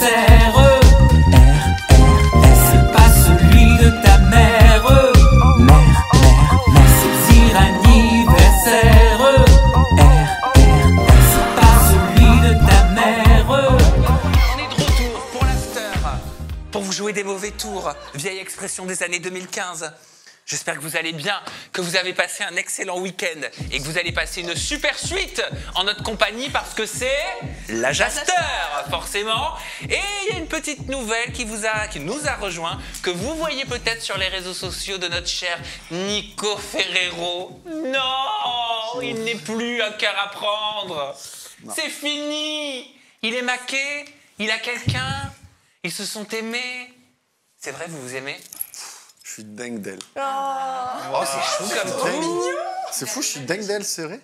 anniversaire. C'est pas celui de ta mère. C'est dire anniversaire. C'est pas celui de ta mère. On est de retour pour l'after, pour vous jouer des mauvais tours, vieille expression des années 2015. J'espère que vous allez bien, que vous avez passé un excellent week-end et que vous allez passer une super suite en notre compagnie parce que c'est l'âge after, forcément. Et il y a une petite nouvelle qui nous a rejoint, que vous voyez peut-être sur les réseaux sociaux de notre cher Nico Ferrero. Non, il n'est plus un cœur à prendre. C'est fini. Il est maqué, il a quelqu'un, ils se sont aimés. C'est vrai, vous vous aimez ? Je suis dingue d'elle. Oh, c'est chou comme tout. C'est fou, je suis dingue d'elle, c'est vrai.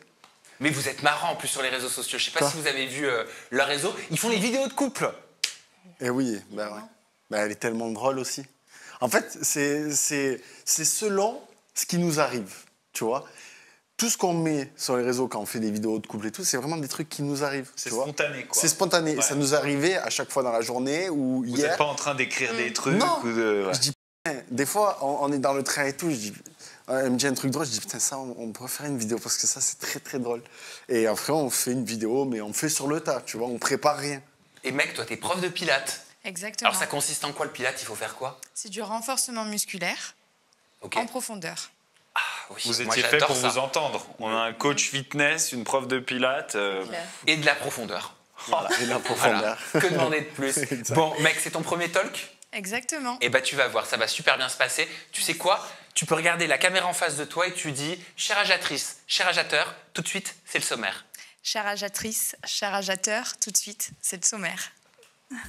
Mais vous êtes marrant en plus sur les réseaux sociaux. Je sais pas si vous avez vu leur réseau. Ils font les vidéos de couple. Eh oui, bah ouais. Bah, elle est tellement drôle aussi. En fait, c'est selon ce qui nous arrive, tu vois. Tout ce qu'on met sur les réseaux quand on fait des vidéos de couple et tout, c'est vraiment des trucs qui nous arrivent. C'est spontané, quoi. C'est spontané. Ouais. Ça nous arrivait à chaque fois dans la journée ou hier. Vous n'êtes pas en train d'écrire des trucs Non. ou de... Ouais. Je dis, des fois, on est dans le train et tout, je dis, elle me dit un truc drôle, je dis, putain, ça, on pourrait faire une vidéo parce que ça, c'est très, très drôle. Et après, on fait une vidéo, mais on fait sur le tas, tu vois, on prépare rien. Et mec, toi, t'es prof de pilates. Exactement. Alors, ça consiste en quoi le pilates? Il faut faire quoi? C'est du renforcement musculaire Ok. en profondeur. Ah, oui. Vous Moi, étiez fait j'adore pour ça. vous entendre. On a un coach fitness, une prof de pilates. Et de la profondeur. Voilà, et la profondeur. Voilà. Que demander de plus? Exact. Bon, mec, c'est ton premier talk? Exactement. Eh ben, tu vas voir, ça va super bien se passer. Tu sais quoi? Tu peux regarder la caméra en face de toi et tu dis « Chère agiatrice, cher agiateur », tout de suite, c'est le sommaire. Chère agiatrice, cher agiateur, tout de suite, c'est le sommaire.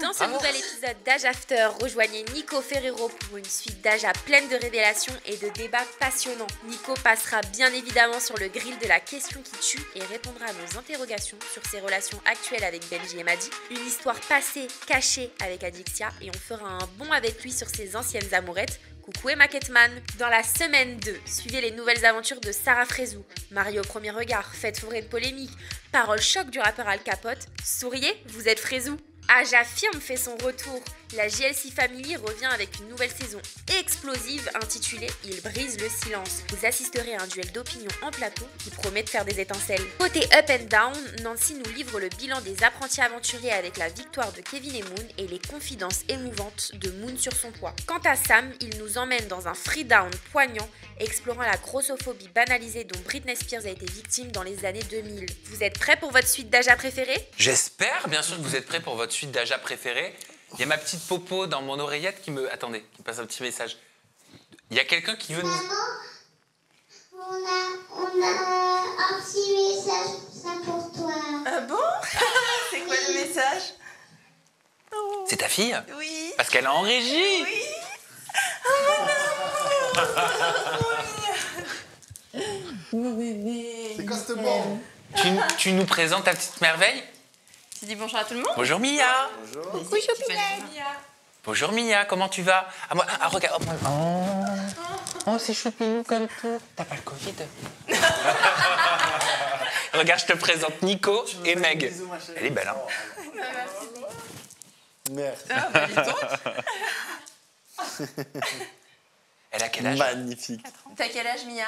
Dans ce nouvel épisode d'Age After, rejoignez Nico Ferrero pour une suite d'Aja pleine de révélations et de débats passionnants. Nico passera bien évidemment sur le grill de la question qui tue et répondra à nos interrogations sur ses relations actuelles avec Benji et Madi, une histoire passée, cachée avec Adixia, et on fera un bond avec lui sur ses anciennes amourettes. Coucou Emma Ketman. Dans la semaine 2, suivez les nouvelles aventures de Sarah Frézou. Mariée au premier regard, faites fourrer une polémique, parole choc du rappeur Al Capote. Souriez, vous êtes Frézou. Aja Firme fait son retour. La JLC Family revient avec une nouvelle saison explosive intitulée « Il brise le silence ». Vous assisterez à un duel d'opinion en plateau qui promet de faire des étincelles. Côté Up and Down, Nancy nous livre le bilan des apprentis aventuriers avec la victoire de Kevin et Moon et les confidences émouvantes de Moon sur son poids. Quant à Sam, il nous emmène dans un free down poignant, explorant la grossophobie banalisée dont Britney Spears a été victime dans les années 2000. Vous êtes prêts pour votre suite d'Aja préférée? J'espère, bien sûr, que vous êtes prêts pour votre suite d'Aja préférée. Il y a ma petite popo dans mon oreillette qui me... Attendez, qui me passe un petit message. Il y a quelqu'un qui veut nous... Maman, on a un petit message ça pour toi. Ah bon? C'est quoi le message? C'est ta fille? Oui. Parce qu'elle est en régie. Oui. Mon bébé. C'est quoi ce bon? Tu nous présentes ta petite merveille? Tu dis bonjour à tout le monde? Bonjour Mia. Bonjour. Coucou Mia. Bonjour Mia, comment tu vas? Ah, moi, regarde. Oh, c'est choupinou comme tout. T'as pas le Covid? Regarde, je te présente Nico et Meg. Bisous, ma chérie. Elle est belle, hein? Merde. Ah bah dis donc. Elle a quel âge? Magnifique. T'as quel âge Mia?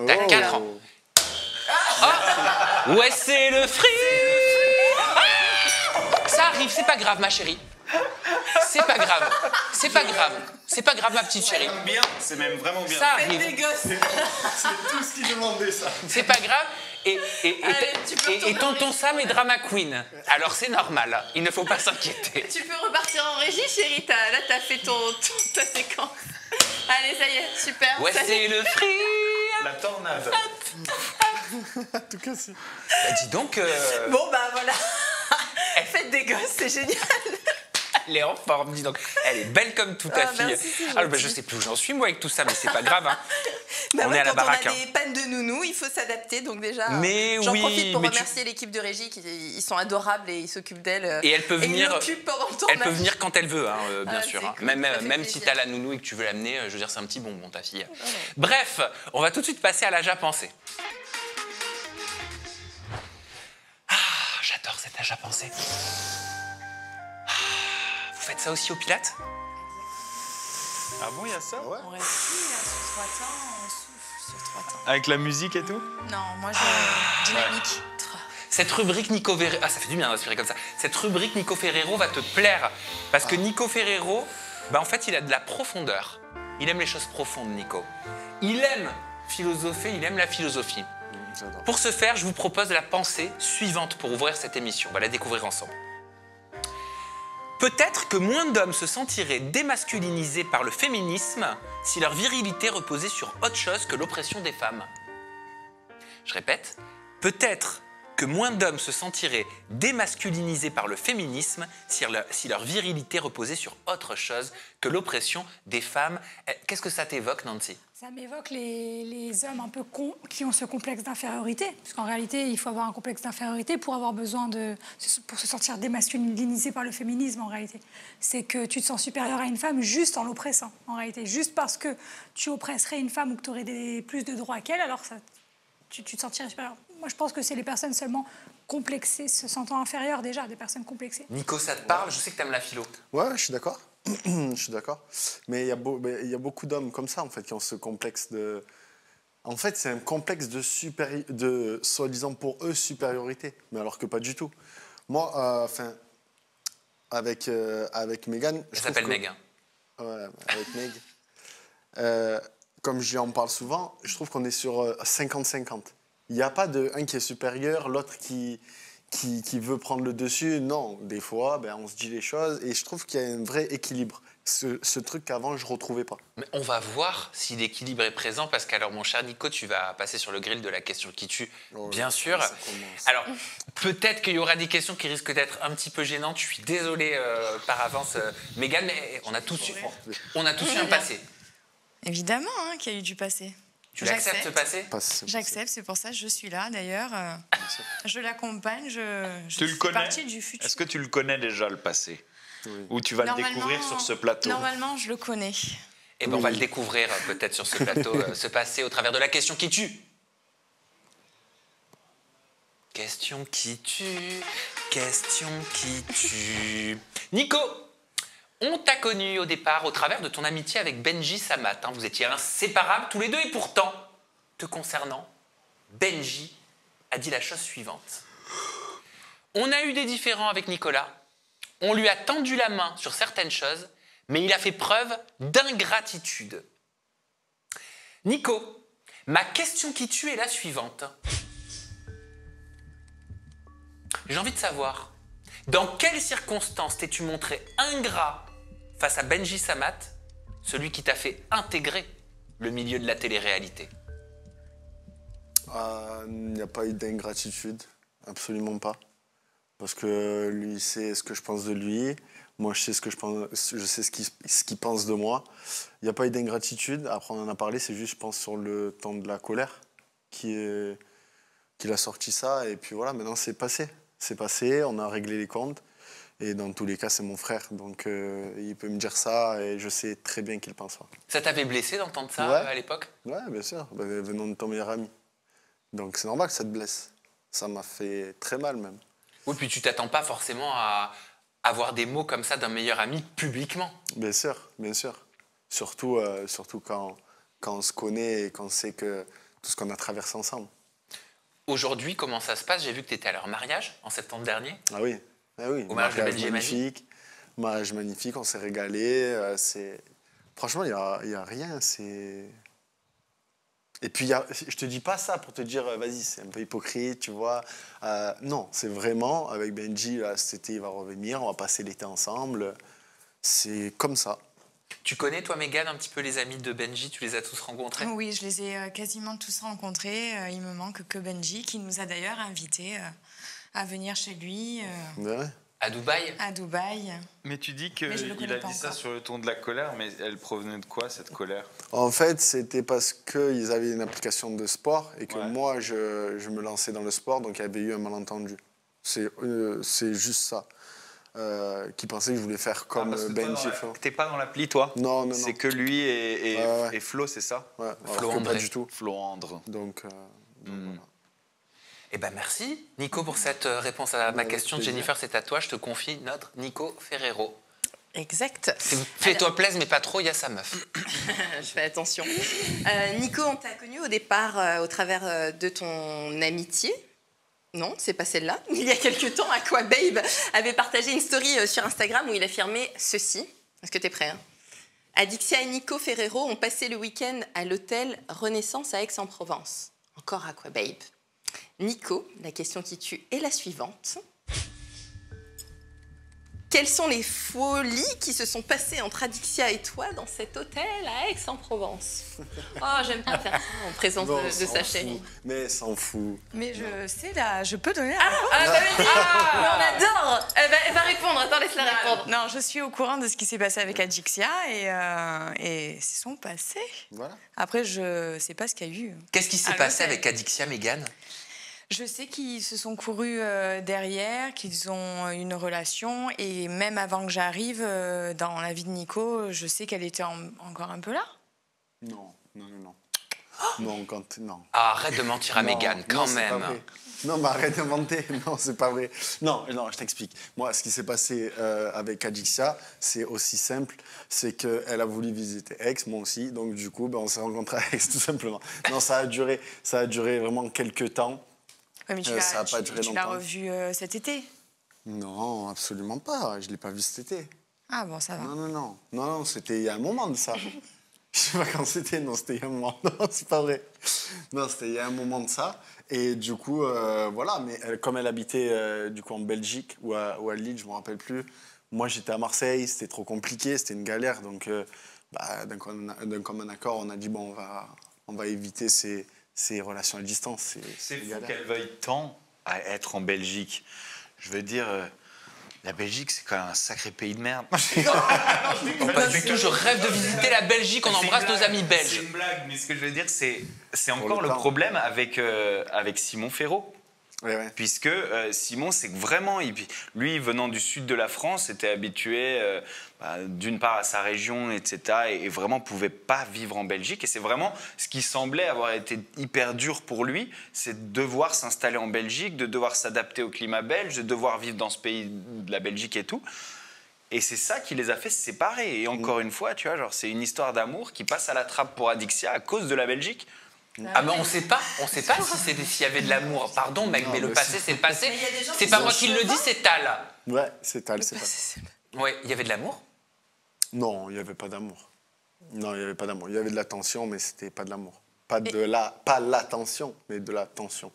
T'as 4 ans. Oh, ouais, c'est le free. Ça arrive, c'est pas grave, ma chérie. C'est pas grave. C'est pas grave. C'est pas grave, ma petite chérie. Bien, c'est même vraiment bien. Ça Faites des arrive. gosses. C'est tout ce qu'il demandait, ça. C'est pas grave. Et Allez, tu peux retourner tonton en Sam est drama queen. Alors c'est normal. Il ne faut pas s'inquiéter. Tu peux repartir en régie chérie, là t'as fait ta séquence. Allez ça y est, super. Ouais, ça y c'est est. le free. La tornade. En tout cas, c'est... Bah, dis donc, Bon bah voilà. Faites des gosses, c'est génial. elle est en forme, dis donc. Elle est belle comme tout ta Ah, fille. merci, c'est Alors, bah, gentil. je sais plus où j'en suis, moi, avec tout ça, mais c'est pas grave. Hein. Bah On ouais, est à la quand baraque. on a Hein. des pannes de nounous, il faut s'adapter. Donc déjà, Mais j'en oui, profite pour mais tu- remercier l'équipe de régie, ils sont adorables et ils s'occupent d'elle. Et elle peut ils venir. l'occupent pendant le Elle tournage. peut venir quand elle veut, hein, bien Ah, sûr. c'est Hein. cool, Même, ça fait même si plaisir. t'as la nounou et que tu veux l'amener, je veux dire, c'est un petit bonbon, ta fille. Bref, on va tout de suite passer à l'Aja pensée. Ah, j'adore cet Aja pensée. faites ça aussi au Pilates? Ah bon, il y a ça? Ouais. On respire sur 3 temps, on souffle sur 3 temps. Avec la musique et tout? Non, moi, je... dynamique. Cette rubrique Nico Ferrero... Ah, ça fait du bien d'inspirer comme ça. Cette rubrique Nico Ferrero va te plaire. Parce que Nico Ferrero, bah, en fait, il a de la profondeur. Il aime les choses profondes, Nico. Il aime philosopher, il aime la philosophie. J'adore. Pour ce faire, je vous propose la pensée suivante pour ouvrir cette émission. On va la découvrir ensemble. Peut-être que moins d'hommes se sentiraient démasculinisés par le féminisme si leur virilité reposait sur autre chose que l'oppression des femmes. Je répète, peut-être que moins d'hommes se sentiraient démasculinisés par le féminisme si leur virilité reposait sur autre chose que l'oppression des femmes. Qu'est-ce que ça t'évoque, Nancy? Ça m'évoque les hommes un peu cons qui ont ce complexe d'infériorité. Parce qu'en réalité, il faut avoir un complexe d'infériorité pour avoir besoin pour se sentir démasculinisé par le féminisme, en réalité. C'est que tu te sens supérieur à une femme juste en l'oppressant, en réalité. Juste parce que tu oppresserais une femme ou que tu aurais plus de droits qu'elle, alors tu te sentirais supérieur. Moi, je pense que c'est les personnes seulement complexées, se sentant inférieures déjà, des personnes complexées. Nico, ça te parle? Je sais que t'aimes la philo. Ouais, je suis d'accord. Je suis d'accord. Mais il y a beaucoup d'hommes comme ça, en fait, qui ont ce complexe de... En fait, c'est un complexe de soi-disant pour eux, supériorité. Mais alors que pas du tout. Moi, avec Mégane... Elle s'appelle Meg. Hein. Ouais, avec Meg. Comme j'en parle souvent, je trouve qu'on est sur 50-50. Il n'y a pas un qui est supérieur, l'autre qui veut prendre le dessus. Non, des fois, on se dit les choses et je trouve qu'il y a un vrai équilibre. Ce truc qu'avant, je ne retrouvais pas. Mais on va voir si l'équilibre est présent parce qu'alors, mon cher Nico, tu vas passer sur le grill de la question qui tue, bien sûr. Alors, peut-être qu'il y aura des questions qui risquent d'être un petit peu gênantes. Je suis désolé par avance, Mégane, mais on a tous eu un passé. Évidemment qu'il y a eu du passé. Tu l'acceptes, ce passé? J'accepte, c'est pour ça que je suis là d'ailleurs. Je l'accompagne, je Tu le fais connais? partie du futur. Est-ce que tu le connais déjà, le passé? Oui. Ou tu vas le découvrir sur ce plateau? Normalement, je le connais. Eh bien, on va le découvrir peut-être sur ce plateau, ce passé, au travers de la question qui tue. Question qui tue, question qui tue. Nico, on t'a connu au départ au travers de ton amitié avec Benji Samat. Hein. Vous étiez inséparables tous les deux et pourtant, te concernant, Benji a dit la chose suivante. On a eu des différends avec Nicolas, on lui a tendu la main sur certaines choses, mais il a fait preuve d'ingratitude. Nico, ma question qui tue est la suivante. J'ai envie de savoir, dans quelles circonstances t'es-tu montré ingrat face à Benji Samat, celui qui t'a fait intégrer le milieu de la télé-réalité? Il n'y a pas eu d'ingratitude, absolument pas. Parce que lui sait ce que je pense de lui, moi je sais ce que je pense, je sais ce qu'il pense de moi. Il n'y a pas eu d'ingratitude, après on en a parlé, c'est juste je pense sur le temps de la colère qu'il a sorti ça, et puis voilà, maintenant c'est passé. C'est passé, on a réglé les comptes, et dans tous les cas c'est mon frère, donc il peut me dire ça, et je sais très bien qu'il pense ça. Ça t'avait blessé d'entendre ça à l'époque? Ouais, bien sûr, venant de ton meilleur ami. Donc c'est normal que ça te blesse, ça m'a fait très mal même. Oui, puis tu t'attends pas forcément à avoir des mots comme ça d'un meilleur ami publiquement. Bien sûr, bien sûr. Surtout quand on se connaît et qu'on sait que tout ce qu'on a traversé ensemble. Aujourd'hui, comment ça se passe? J'ai vu que tu étais à leur mariage en septembre dernier. Ah oui, Au mariage de Benji et magnifique. Mariage magnifique, on s'est régalé. Franchement, il y a rien. Et puis, je te dis pas ça pour te dire, vas-y, c'est un peu hypocrite, tu vois. Non, c'est vraiment, avec Benji, là, cet été, il va revenir, on va passer l'été ensemble. C'est comme ça. Tu connais, toi, Mégane, un petit peu les amis de Benji? Tu les as tous rencontrés? Oui, je les ai quasiment tous rencontrés. Il me manque que Benji, qui nous a d'ailleurs invités à venir chez lui. Ouais. À Dubaï? À Dubaï. Mais tu dis qu'il a dit ça sur le ton de la colère, mais elle provenait de quoi, cette colère? En fait, c'était parce qu'ils avaient une application de sport et que moi, je me lançais dans le sport, donc il y avait eu un malentendu. C'est juste ça. Qui pensaient que je voulais faire comme Benji. T'es pas dans l'appli, toi? Non. C'est que lui et Flo, c'est ça? Ouais, Flo André. Pas du tout. Flo André. Donc voilà. Eh ben merci, Nico, pour cette réponse à ma question. Jennifer, c'est à toi. Je te confie notre Nico Ferrero. Exact. Fais-toi plaisir, mais pas trop, il y a sa meuf. Je fais attention. Nico, on t'a connu au départ au travers de ton amitié. Non, c'est pas celle-là. Il y a quelques temps, Aquababe avait partagé une story sur Instagram où il affirmait ceci. Est-ce que tu es prêt, hein? Adixia et Nico Ferrero ont passé le week-end à l'hôtel Renaissance à Aix-en-Provence. Encore Aquababe. Nico, la question qui tue est la suivante. Quelles sont les folies qui se sont passées entre Adixia et toi dans cet hôtel à Aix-en-Provence? Oh, j'aime pas faire ça en présence de sa chérie. Mais s'en fout. Mais je sais, là, je peux donner la réponse. Bah vas-y, mais on adore. Elle va répondre, attends, laisse-la répondre. Non, je suis au courant de ce qui s'est passé avec Adixia et c'est son passé. Voilà. Après, je sais pas ce qu'il y a eu. Qu'est-ce qui s'est passé avec Adixia, Mégane? Je sais qu'ils se sont courus derrière, qu'ils ont une relation. Et même avant que j'arrive dans la vie de Nico, je sais qu'elle était encore un peu là. Non. Non, non. Ah, arrête de mentir à Mégane, quand même. Non, mais arrête de mentir. Non, c'est pas vrai. Non, je t'explique. Moi, ce qui s'est passé avec Adixia, c'est aussi simple. C'est qu'elle a voulu visiter Aix, moi aussi. Donc, du coup, on s'est rencontrés à Aix, tout simplement. Non, ça a duré vraiment quelques temps. Ouais, mais tu l'as revu cet été? Non, absolument pas. Je ne l'ai pas vu cet été. Ah bon, ça va. Non, c'était il y a un moment de ça. Je sais pas quand c'était. Non, c'était il y a un moment. Non, c'est pas vrai. Non, c'était il y a un moment de ça. Et du coup, voilà. Mais comme elle habitait du coup en Belgique ou à Lille, je me rappelle plus. Moi, j'étais à Marseille. C'était trop compliqué. C'était une galère. Donc, d'un commun accord, on a dit bon, on va éviter ces relations à distance. C'est fou qu'elle veuille tant à être en Belgique. Je veux dire, la Belgique, c'est quand même un sacré pays de merde. Non, pas du tout, je rêve de visiter la Belgique, on embrasse nos amis belges. C'est une blague, mais ce que je veux dire, c'est encore le problème avec Simon Ferro. Ouais. Puisque Simon, c'est que vraiment, lui, venant du sud de la France, était habitué d'une part à sa région, etc. Et vraiment pouvait pas vivre en Belgique. Et c'est vraiment ce qui semblait avoir été hyper dur pour lui, c'est de devoir s'installer en Belgique, de devoir s'adapter au climat belge, de devoir vivre dans ce pays de la Belgique et tout. Et c'est ça qui les a fait se séparer. Et encore une fois, tu vois, genre, c'est une histoire d'amour qui passe à la trappe pour Adixia à cause de la Belgique. Ah mais on sait pas s'il y avait de l'amour. Pardon mec, mais le passé c'est le passé. C'est pas moi qui le dis, c'est Tal. Ouais, c'est Tal, c'est pas. Ouais, il y avait de l'amour? Non, il y avait pas d'amour. Non, il y avait pas d'amour. Il y avait de la tension, mais c'était pas de l'amour. Pas la tension, mais de la tension.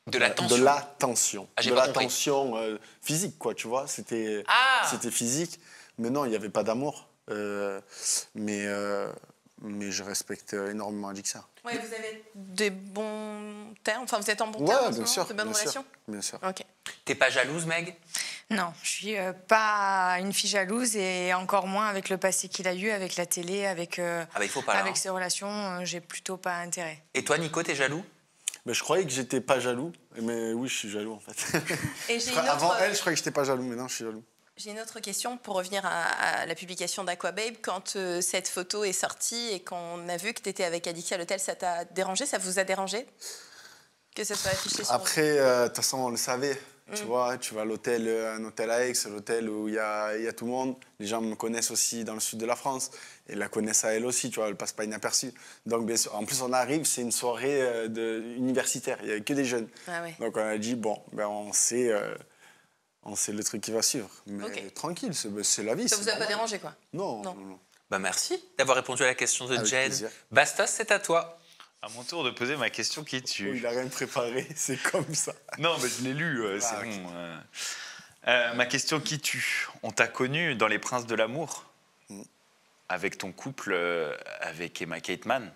De la tension. De la tension. Ah, de la tension physique, quoi, tu vois. C'était physique, mais non, il y avait pas d'amour. Mais je respecte énormément Adixia. Oui, vous avez des bons termes, enfin vous êtes en bon terme, bien sûr, de bonnes relations. Bien sûr. Ok. T'es pas jalouse, Meg? Non, je suis pas une fille jalouse et encore moins avec le passé qu'il a eu, avec la télé, avec il faut pas, là, avec ses relations, j'ai plutôt pas intérêt. Et toi, Nico, t'es jaloux? Mais je croyais que j'étais pas jaloux, mais oui, je suis jaloux en fait. Et Avant elle, je croyais que j'étais pas jaloux, mais non, je suis jaloux. J'ai une autre question pour revenir à la publication d'Aquababe. Quand cette photo est sortie et qu'on a vu que tu étais avec Adixia à l'hôtel, ça t'a dérangé? Ça vous a dérangé que ça soit affiché sur... Après, de toute façon, on le savait. Tu vois, tu vas à l'hôtel, un hôtel à Aix, l'hôtel où il y a tout le monde. Les gens me connaissent aussi dans le sud de la France. Et la connaissent à elle aussi, tu vois, elle passe pas inaperçue. Donc, bien sûr, en plus, on arrive, c'est une soirée universitaire. Il n'y avait que des jeunes. Ah ouais. Donc, on a dit, bon, on sait le truc qui va suivre. Mais tranquille, c'est la vie. Ça vous a pas dérangé, quoi? Non. Bah merci d'avoir répondu à la question de Avec Jen. plaisir. Bastos, c'est à toi. À mon tour de poser ma question qui tue. Oh, il n'a rien préparé, c'est comme ça. Non, mais je l'ai lu, c'est okay. Bon. Ma question qui tue. On t'a connu dans Les Princes de l'amour, avec ton couple avec Emma Cateman.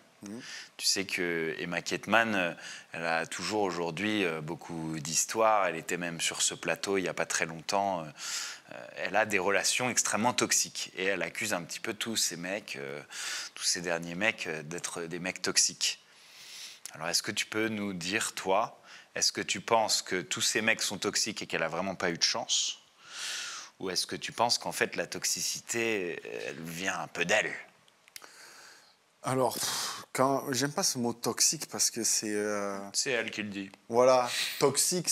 Tu sais que Emma Cateman, elle a toujours aujourd'hui beaucoup d'histoires. Elle était même sur ce plateau il n'y a pas très longtemps. Elle a des relations extrêmement toxiques. Et elle accuse un petit peu tous ces mecs, tous ces derniers mecs, d'être des mecs toxiques. Alors, est-ce que tu peux nous dire, toi, est-ce que tu penses que tous ces mecs sont toxiques et qu'elle n'a vraiment pas eu de chance? Ou est-ce que tu penses qu'en fait, la toxicité, elle vient un peu d'elle? Alors, j'aime pas ce mot toxique parce que c'est... C'est elle qui le dit. Voilà, toxique,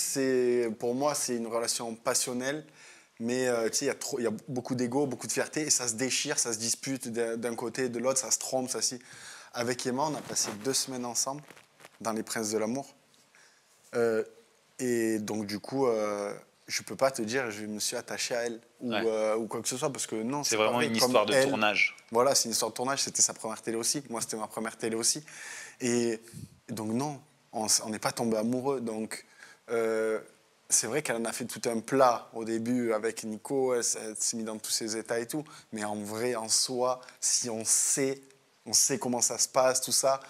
pour moi, c'est une relation passionnelle Mais tu sais, il y a beaucoup d'ego, beaucoup de fierté, et ça se déchire, ça se dispute d'un côté et de l'autre, ça se trompe, ça si. Avec Emma, on a passé 2 semaines ensemble dans Les Princes de l'amour. Et donc, du coup, je peux pas te dire je me suis attaché à elle ou quoi que ce soit, parce que non, C'est pas vraiment vrai. une Comme histoire de elle, tournage. Voilà, c'est une histoire de tournage, c'était sa première télé aussi. Moi, c'était ma première télé aussi. Et donc, non, on n'est pas tombé amoureux. Donc, c'est vrai qu'elle en a fait tout un plat au début avec Nico, elle s'est mise dans tous ses états et tout. Mais en vrai, en soi, si on sait comment ça se passe, tout ça.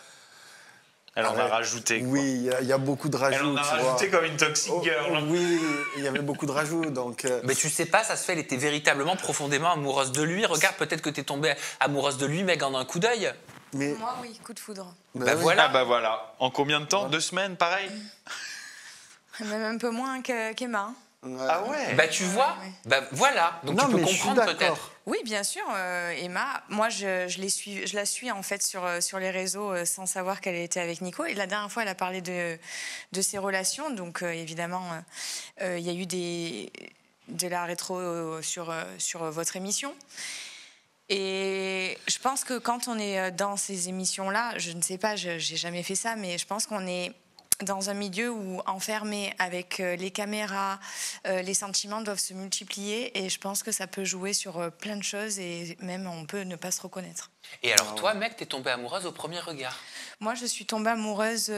Elle en a rajouté. Quoi. Oui, il y a beaucoup de rajouts. Elle en a rajouté comme une toxic girl. Oui, il y avait beaucoup de rajouts. Donc, Mais tu sais pas, ça se fait, elle était véritablement profondément amoureuse de lui. Regarde, peut-être que tu es tombée amoureuse de lui, Meg, en un coup d'œil. mais, Moi, oui, coup de foudre. Bah oui. voilà. Ah bah voilà. En combien de temps 2 semaines, pareil. Même un peu moins qu'Emma. Ah ouais. Bah tu vois, Ouais. bah voilà. Donc Non, tu peux mais je suis comprendre d'accord. peut-être. Oui, bien sûr, Emma. Moi, je la suis en fait sur les réseaux sans savoir qu'elle était avec Nico. Et la dernière fois, elle a parlé de ses relations. Donc, évidemment, il y a eu de la rétro sur votre émission. Et je pense que quand on est dans ces émissions-là, je ne sais pas, j'ai jamais fait ça, mais je pense qu'on est dans un milieu où, enfermé avec les caméras, les sentiments doivent se multiplier, et je pense que ça peut jouer sur plein de choses, et même on peut ne pas se reconnaître. Et alors toi, mec, t'es tombée amoureuse au premier regard. Moi, je suis tombée amoureuse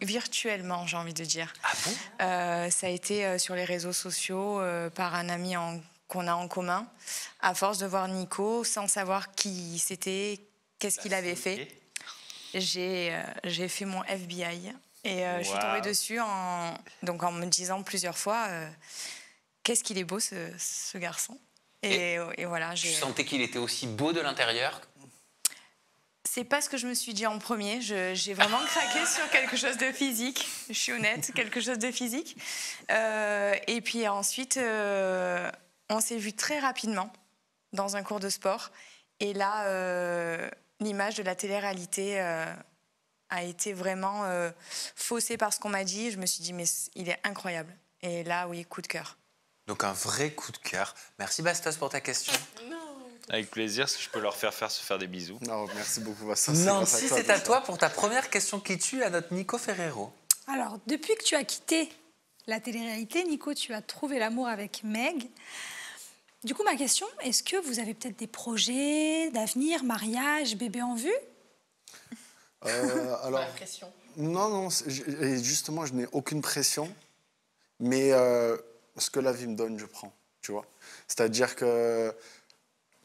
virtuellement, j'ai envie de dire. Ah bon? Ça a été sur les réseaux sociaux par un ami qu'on a en commun. À force de voir Nico, sans savoir qui c'était, qu'est-ce qu'il avait fait, j'ai fait mon FBI. Et je suis tombée dessus en me disant plusieurs fois qu'est-ce qu'il est beau ce garçon. Et voilà. Tu sentais qu'il était aussi beau de l'intérieur? C'est pas ce que je me suis dit en premier. J'ai vraiment craqué sur quelque chose de physique. Je suis honnête, quelque chose de physique. Et puis ensuite, on s'est vu très rapidement dans un cours de sport. Et là, l'image de la télé-réalité a été vraiment faussée par ce qu'on m'a dit. Je me suis dit, mais il est incroyable. Et là, oui, coup de cœur. Donc un vrai coup de cœur. Merci Bastos pour ta question. Avec plaisir, si je peux leur faire se faire des bisous. Non, merci beaucoup. Ça, Nancy, c'est à toi pour ta première question qui tue à notre Nico Ferrero. Alors, depuis que tu as quitté la télé-réalité, Nico, tu as trouvé l'amour avec Meg. Du coup, ma question, est-ce que vous avez peut-être des projets d'avenir, mariage, bébé en vue? Alors, pression. non, justement, je n'ai aucune pression, mais ce que la vie me donne, je prends, tu vois. C'est-à-dire que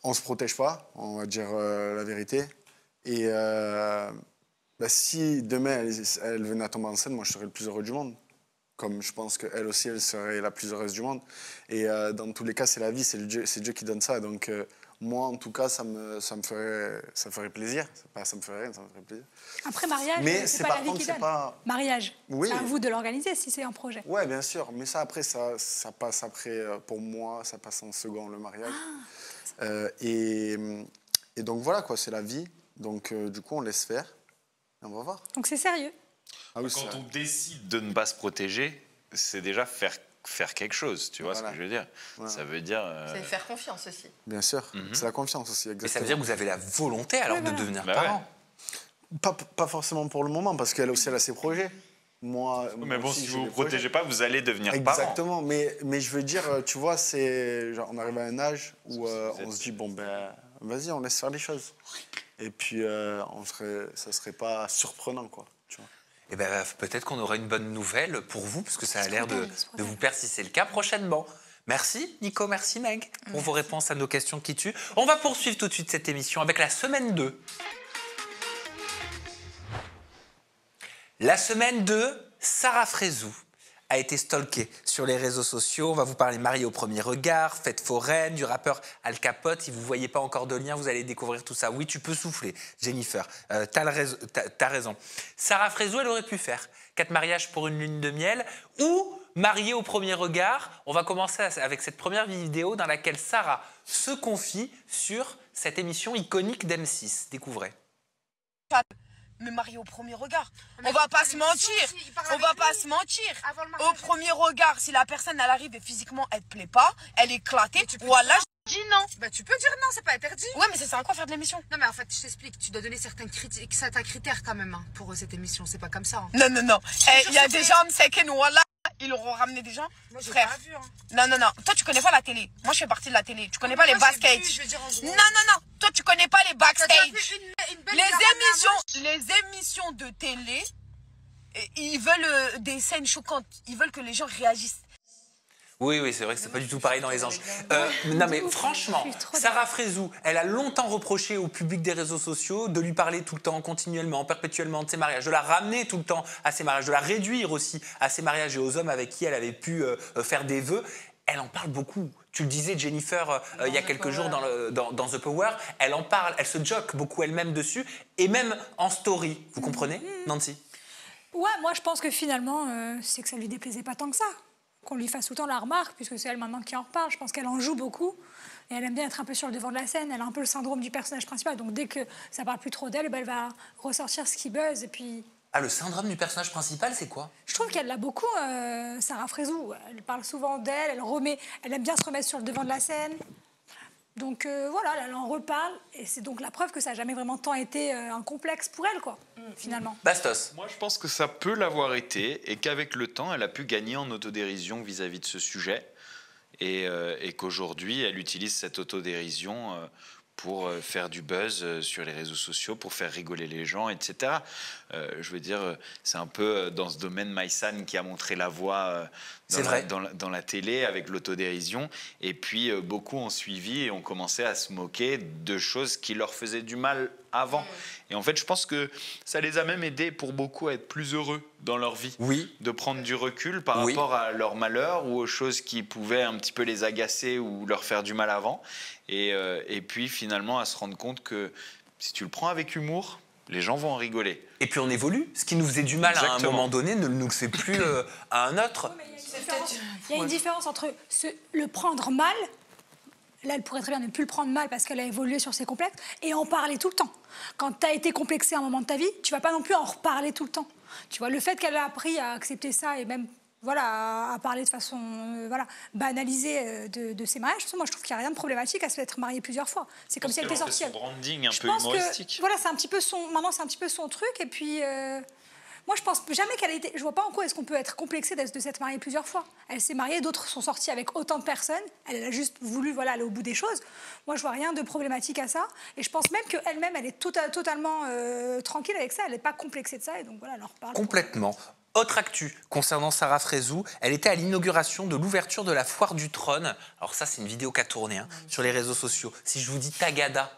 on se protège pas, on va dire la vérité. Et si demain elle venait à tomber enceinte, moi je serais le plus heureux du monde. Comme je pense qu'elle aussi, elle serait la plus heureuse du monde. Et dans tous les cas, c'est la vie, c'est Dieu qui donne ça. Donc moi, en tout cas, ça me ferait plaisir. Ça me ferait rien, ça me ferait plaisir. Après, mariage, mais c'est pas la vie qui donne. Mariage, oui. c'est à vous de l'organiser si c'est un projet. Ouais, bien sûr. Mais ça, après, ça passe après, pour moi, ça passe en second, le mariage. Et donc voilà, quoi, c'est la vie. Donc du coup, on laisse faire et on va voir. Donc c'est sérieux. Ah oui, Quand on décide de ne pas se protéger, c'est déjà faire quelque chose, tu vois ce que je veux dire. Voilà. Ça veut dire... C'est faire confiance aussi. Bien sûr, c'est la confiance aussi, exactement. Mais ça veut dire que vous avez la volonté alors de devenir parent. Pas forcément pour le moment, parce qu'elle aussi, elle a ses projets. Moi bon, aussi, si j'ai vous ne des vous protégez pas, vous allez devenir parent. Exactement, mais je veux dire, tu vois, on arrive à un âge où on se dit, bon, ben, vas-y, on laisse faire les choses. Et puis, ça serait pas surprenant, quoi, tu vois. Et ben, peut-être qu'on aura une bonne nouvelle pour vous, parce que ça a l'air de vous plaire si c'est le cas prochainement. Merci Nico, merci Meg pour vos réponses à nos questions qui tuent. On va poursuivre tout de suite cette émission avec la semaine 2. La semaine 2, Sarah Frézou a été stalkée sur les réseaux sociaux. On va vous parler Mariée au premier regard, fête foraine, du rappeur Al Capote. Si vous ne voyez pas encore de lien, vous allez découvrir tout ça. Oui, tu peux souffler, Jennifer. T'as raison. Sarah Frézou, elle aurait pu faire 4 mariages pour une lune de miel ou Mariée au premier regard. On va commencer avec cette première vidéo dans laquelle Sarah se confie sur cette émission iconique d'M6. Découvrez. me marier au premier regard. On va pas se mentir. On va pas se mentir. Au premier regard, si la personne, elle arrive et physiquement, elle te plaît pas, elle est éclatée, voilà, je dis non. Bah, tu peux dire non, c'est pas interdit. Ouais, mais ça sert à quoi faire de l'émission? Non, mais en fait, je t'explique. Tu dois donner certains critères quand même, hein, pour cette émission. C'est pas comme ça. Hein. Non, non, non. Il y a des gens, voilà, ils auront ramené des gens. Moi, j'ai frère. pas vu, hein. Non, non, non. Toi, tu connais pas la télé. Moi, je fais partie de la télé. Tu connais pas les moi, j'ai backstage. vu, je veux dire, en gros. Non, non, non. Toi, tu connais pas les backstage. T'as déjà vu une belle caravane Les émissions de télé, ils veulent des scènes choquantes. Ils veulent que les gens réagissent. Oui, c'est vrai que c'est pas du tout pareil dans Les Anges. Non, mais franchement, Sarah Frézou, elle a longtemps reproché au public des réseaux sociaux de lui parler tout le temps, continuellement, perpétuellement de ses mariages, de la ramener tout le temps à ses mariages, de la réduire aussi à ses mariages et aux hommes avec qui elle avait pu faire des vœux. Elle en parle beaucoup. Tu le disais, Jennifer, il y a quelques jours dans The Power, elle en parle, elle se joque beaucoup elle-même dessus, et même en story. Vous comprenez, Nancy? Ouais, moi je pense que finalement, c'est que ça lui déplaisait pas tant que ça. Qu'on lui fasse autant la remarque, puisque c'est elle maintenant qui en reparle. Je pense qu'elle en joue beaucoup. Et elle aime bien être un peu sur le devant de la scène. Elle a un peu le syndrome du personnage principal. Donc dès que ça parle plus trop d'elle, elle va ressortir ce qui buzz. Et puis... Ah, le syndrome du personnage principal, c'est quoi? Je trouve qu'elle l'a beaucoup, Sarah Frézou. Elle parle souvent d'elle, elle aime bien se remettre sur le devant de la scène. Donc voilà, elle en reparle. Et c'est donc la preuve que ça n'a jamais vraiment tant été un complexe pour elle, quoi, finalement. Bastos. Moi, je pense que ça peut l'avoir été et qu'avec le temps, elle a pu gagner en autodérision vis-à-vis de ce sujet et qu'aujourd'hui, elle utilise cette autodérision pour faire du buzz sur les réseaux sociaux, pour faire rigoler les gens, etc. Je veux dire, c'est un peu dans ce domaine Maïsan qui a montré la voie dans la télé avec l'autodérision. Et puis, beaucoup ont suivi et ont commencé à se moquer de choses qui leur faisaient du mal avant. Et en fait, je pense que ça les a même aidés pour beaucoup à être plus heureux dans leur vie. Oui. De prendre du recul par rapport à leur malheur ou aux choses qui pouvaient un petit peu les agacer ou leur faire du mal avant. Et puis, finalement, à se rendre compte que si tu le prends avec humour, les gens vont en rigoler. Et puis on évolue. Ce qui nous faisait du mal à un moment donné ne nous le fait plus à un autre. Il y a une différence entre le prendre mal, là elle pourrait très bien ne plus le prendre mal parce qu'elle a évolué sur ses complexes, et en parler tout le temps. Quand tu as été complexé à un moment de ta vie, tu vas pas non plus en reparler tout le temps. Tu vois, le fait qu'elle a appris à accepter ça et même à parler de façon banalisée de ses mariages, moi je trouve qu'il n'y a rien de problématique à se être mariée plusieurs fois. C'est comme si elle était sortie. Son branding un je peu pense humoristique. Que, c'est un petit peu maintenant c'est un petit peu son truc, et puis moi je pense jamais qu'elle a été, je vois pas en quoi est-ce qu'on peut être complexé de s'être mariée plusieurs fois. Elle s'est mariée, d'autres sont sortis avec autant de personnes, elle a juste voulu aller au bout des choses. Moi je vois rien de problématique à ça, et je pense même qu'elle-même elle est totalement tranquille avec ça, elle n'est pas complexée de ça, et donc voilà, elle en reparle. Complètement. Autre actu concernant Sarah Frézou, elle était à l'inauguration de l'ouverture de la Foire du Trône. Alors ça, c'est une vidéo qui a tourné sur les réseaux sociaux. Si je vous dis Tagada,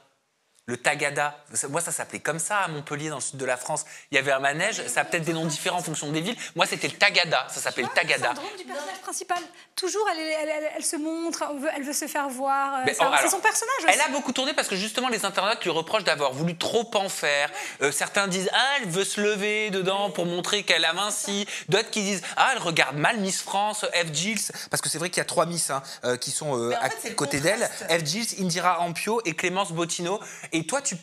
le Tagada, moi ça s'appelait comme ça à Montpellier, dans le sud de la France. Il y avait un manège, ça a peut-être des noms différents en fonction des villes. Moi c'était le Tagada, ça s'appelle le Tagada. C'est le syndrome du personnage principal. Toujours elle se montre, elle veut se faire voir. Mais, c'est son personnage aussi. Elle a beaucoup tourné parce que justement les internautes lui reprochent d'avoir voulu trop en faire. Certains disent elle veut se lever dedans pour montrer qu'elle a minci. D'autres qui disent elle regarde mal Miss France, F. Gilles, parce que c'est vrai qu'il y a 3 Miss qui sont à côté d'elle. F. Gilles, Indira Ampio et Clémence Bottineau. Et toi, tu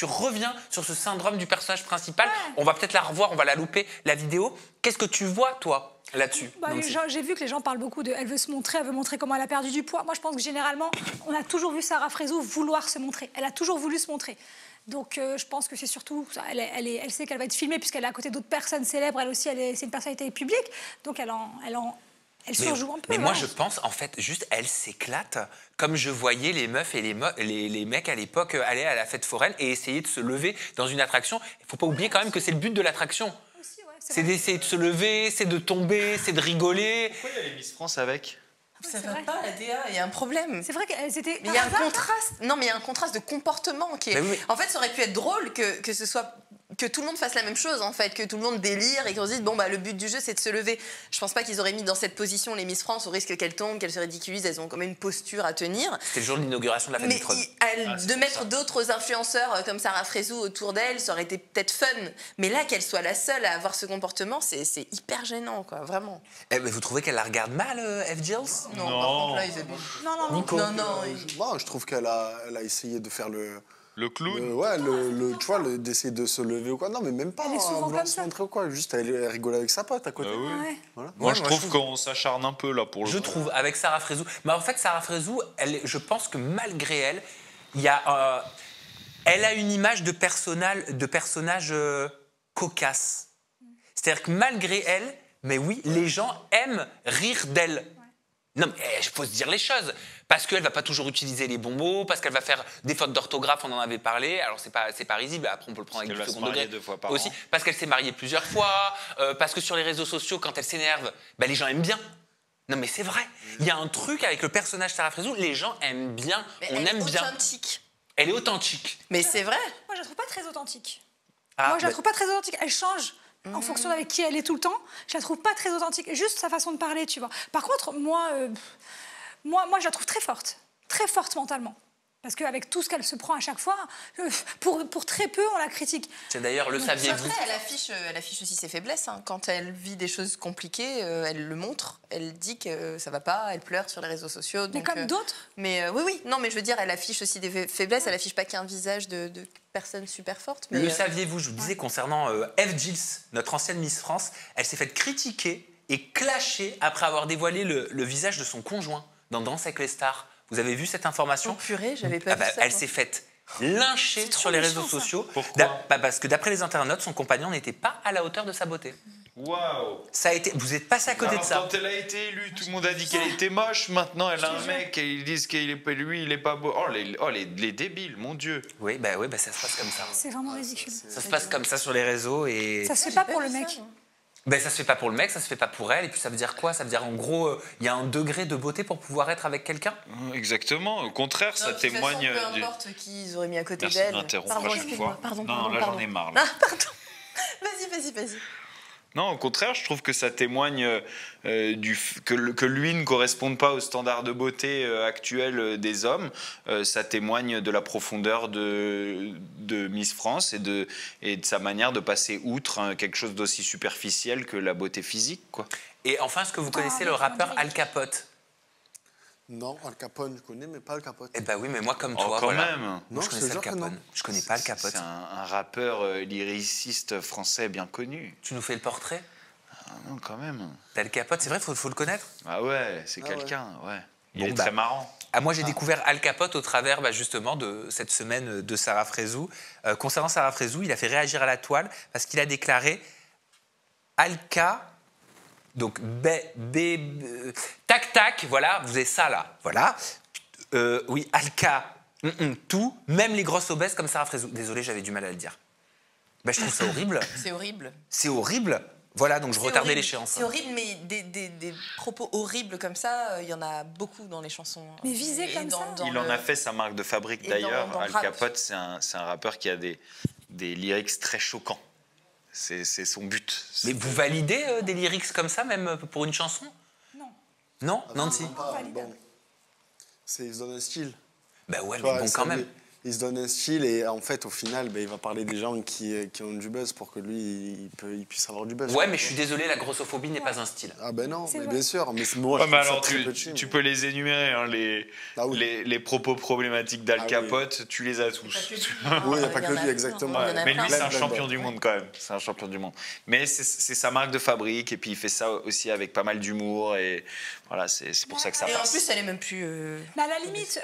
reviens sur ce syndrome du personnage principal. Ouais. On va peut-être la revoir, on va la louper, la vidéo. Qu'est-ce que tu vois, toi, là-dessus? J'ai vu que les gens parlent beaucoup de... Elle veut se montrer, elle veut montrer comment elle a perdu du poids. Moi, je pense que généralement, on a toujours vu Sarah Frézou vouloir se montrer. Elle a toujours voulu se montrer. Donc, je pense que c'est surtout... Elle sait qu'elle va être filmée puisqu'elle est à côté d'autres personnes célèbres. Elle aussi, c'est une personnalité publique. Donc, elle surjoue un peu. Mais moi, je pense, en fait, juste, elle s'éclate. Comme je voyais les meufs et les mecs à l'époque aller à la fête foraine et essayer de se lever dans une attraction. Il ne faut pas oublier quand même que c'est le but de l'attraction. C'est d'essayer de se lever, c'est de tomber, c'est de rigoler. Pourquoi il y a les Miss France avec? Ça va pas, la DA, il y a un problème. C'est vrai qu'elles étaient... Mais il y a un contraste. Non, mais il y a un contraste de comportement qui est... En fait, ça aurait pu être drôle que ce soit... que tout le monde fasse la même chose, en fait, que tout le monde délire et qu'on se dise, le but du jeu, c'est de se lever. Je pense pas qu'ils auraient mis dans cette position les Miss France au risque qu'elles tombent, qu'elles se ridiculisent, elles ont quand même une posture à tenir. C'était le jour de l'inauguration de la fête du trône. De mettre d'autres influenceurs comme Sarah Frézou autour d'elle, ça aurait été peut-être fun. Mais là, qu'elle soit la seule à avoir ce comportement, c'est hyper gênant, quoi, vraiment. Mais vous trouvez qu'elle la regarde mal, F. Gilles? Non, par contre, là, ils abusent. Non. Nico. Non, je trouve qu'elle a essayé de faire Le clown. Ouais, tu vois, d'essayer de se lever ou quoi. Non, mais même pas Elle est souvent vouloir comme se ça. montrer ou quoi. Juste, elle rigole avec sa pote à côté. Ah oui. Ouais. Voilà. Moi, Ouais, je moi, trouve je qu'on s'acharne un peu là pour le Je coup. trouve, avec Sarah Frézou. Mais en fait, Sarah Frézou, je pense que malgré elle, il y a, elle a une image de personnage cocasse. C'est-à-dire que malgré elle, mais oui, les gens aiment rire d'elle. Non, mais il faut se dire les choses. Parce qu'elle ne va pas toujours utiliser les bons mots, parce qu'elle va faire des fautes d'orthographe, on en avait parlé. Alors, c'est pas risible, après, on peut le prendre avec du second degré. 2 fois par Aussi, an. parce qu'elle s'est mariée plusieurs fois, parce que sur les réseaux sociaux, quand elle s'énerve, les gens aiment bien. Non, mais c'est vrai. Il y a un truc avec le personnage Sarah Frézou, les gens aiment bien, on aime bien. Authentique. Elle est authentique. Mais c'est vrai. Moi, je la trouve pas très authentique. Ah, Moi, je la mais- trouve pas très authentique. Elle change en fonction d'avec qui elle est tout le temps. Je la trouve pas très authentique. Juste sa façon de parler, tu vois. Par contre, moi, je la trouve très forte mentalement. Parce qu'avec tout ce qu'elle se prend à chaque fois, pour très peu, on la critique. C'est d'ailleurs, le saviez-vous? Après, elle affiche aussi ses faiblesses. Hein. Quand elle vit des choses compliquées, elle le montre. Elle dit que ça va pas, elle pleure sur les réseaux sociaux. Mais donc, comme d'autres. Mais oui. Non, mais je veux dire, elle affiche aussi des faiblesses. Elle affiche pas qu'un visage de personne super forte. Mais Le saviez-vous? Je vous disais concernant Eve Gilles, notre ancienne Miss France, elle s'est faite critiquer et clasher après avoir dévoilé le visage de son conjoint dans Danse avec les stars. Vous avez vu cette information? Oh purée, j'avais pas vu ça. Elle moi. s'est faite lyncher sur les réseaux sociaux. Pourquoi? Parce que d'après les internautes, son compagnon n'était pas à la hauteur de sa beauté. Waouh! Ça a été, vous êtes passé à côté Alors, de ça. quand elle a été élue, tout le monde a dit qu'elle était moche. Maintenant, elle a un mec et ils disent qu'il est pas lui, il est pas beau. Oh, les débiles, mon Dieu. Oui, ça se passe comme ça. C'est vraiment ridicule. Ça se passe comme ça sur les réseaux et Ça se fait pas pour le mec. ça se fait pas pour le mec, ça se fait pas pour elle. Et puis ça veut dire quoi? Ça veut dire en gros, il y a un degré de beauté pour pouvoir être avec quelqu'un. Exactement. Au contraire, ça témoigne. Peu importe qui ils auraient mis à côté Merci d'elle. de m'interrompre Pardon, à chaque excuse-moi. fois. Pardon, Non, pardon, là, pardon. j'en ai marre, là. Ah, pardon. Vas-y. Non, au contraire, je trouve que ça témoigne que lui ne corresponde pas aux standards de beauté actuels des hommes. Ça témoigne de la profondeur de Miss France et de sa manière de passer outre quelque chose d'aussi superficiel que la beauté physique, quoi. Et enfin, est-ce que vous connaissez le rappeur Al Capote? Non, Al Capone, je connais, mais pas Al Capote. Eh ben oui, mais moi comme toi, quand voilà. même. Moi, Non, je je connaissais te Al jure que Capone. non. Je connais pas Al Capote. C'est un rappeur lyriciste français bien connu. Tu nous fais le portrait Ah non, quand même. d'Al Capote? C'est vrai, faut le connaître. Ah ouais, c'est Ah ouais. quelqu'un, ouais. Il Bon, est très marrant. Moi, j'ai découvert Al Capote au travers justement de cette semaine de Sarah Frézou. Concernant Sarah Frézou, il a fait réagir à la toile parce qu'il a déclaré Alka, donc tac tac, voilà, vous avez ça là, voilà. Oui, Alka, tout, même les grosses obèses comme Sarah Frézou. Désolé, j'avais du mal à le dire. Je trouve ça horrible. C'est horrible. C'est horrible. Voilà, donc je retardais l'échéance. C'est horrible, mais des propos horribles comme ça, il y en a beaucoup dans les chansons. Mais visés Et comme ça. Il en a fait sa marque de fabrique Et d'ailleurs. dans le Al rap. Capote, c'est un rappeur qui a des lyrics très choquants. C'est son but. Mais vous validez des lyrics comme ça, même pour une chanson? Non. Non, Nancy? Bon. Il se donne un style. Ben ouais, Tu mais vois, bon, ça, quand même. Il se donne un style et en fait, au final, il va parler des gens qui ont du buzz pour que lui, il puisse avoir du buzz. Ouais, mais je suis désolé, la grossophobie n'est pas un style. Ah ben non, C'est mais vrai. bien sûr. Mais moi, Ouais, je mais trouve ça alors, très petit, tu mais- peux les énumérer, hein, Ah oui. les propos problématiques d'Al Ah oui. Capote, tu les as tous. Oui, il n'y a pas que lui, exactement. Ouais, mais lui, c'est un plein. champion du monde quand même. C'est un champion du monde. Mais c'est sa marque de fabrique et puis il fait ça aussi avec pas mal d'humour et voilà, c'est pour ça que ça Et en passe. plus, elle est même plus. Mais à la limite,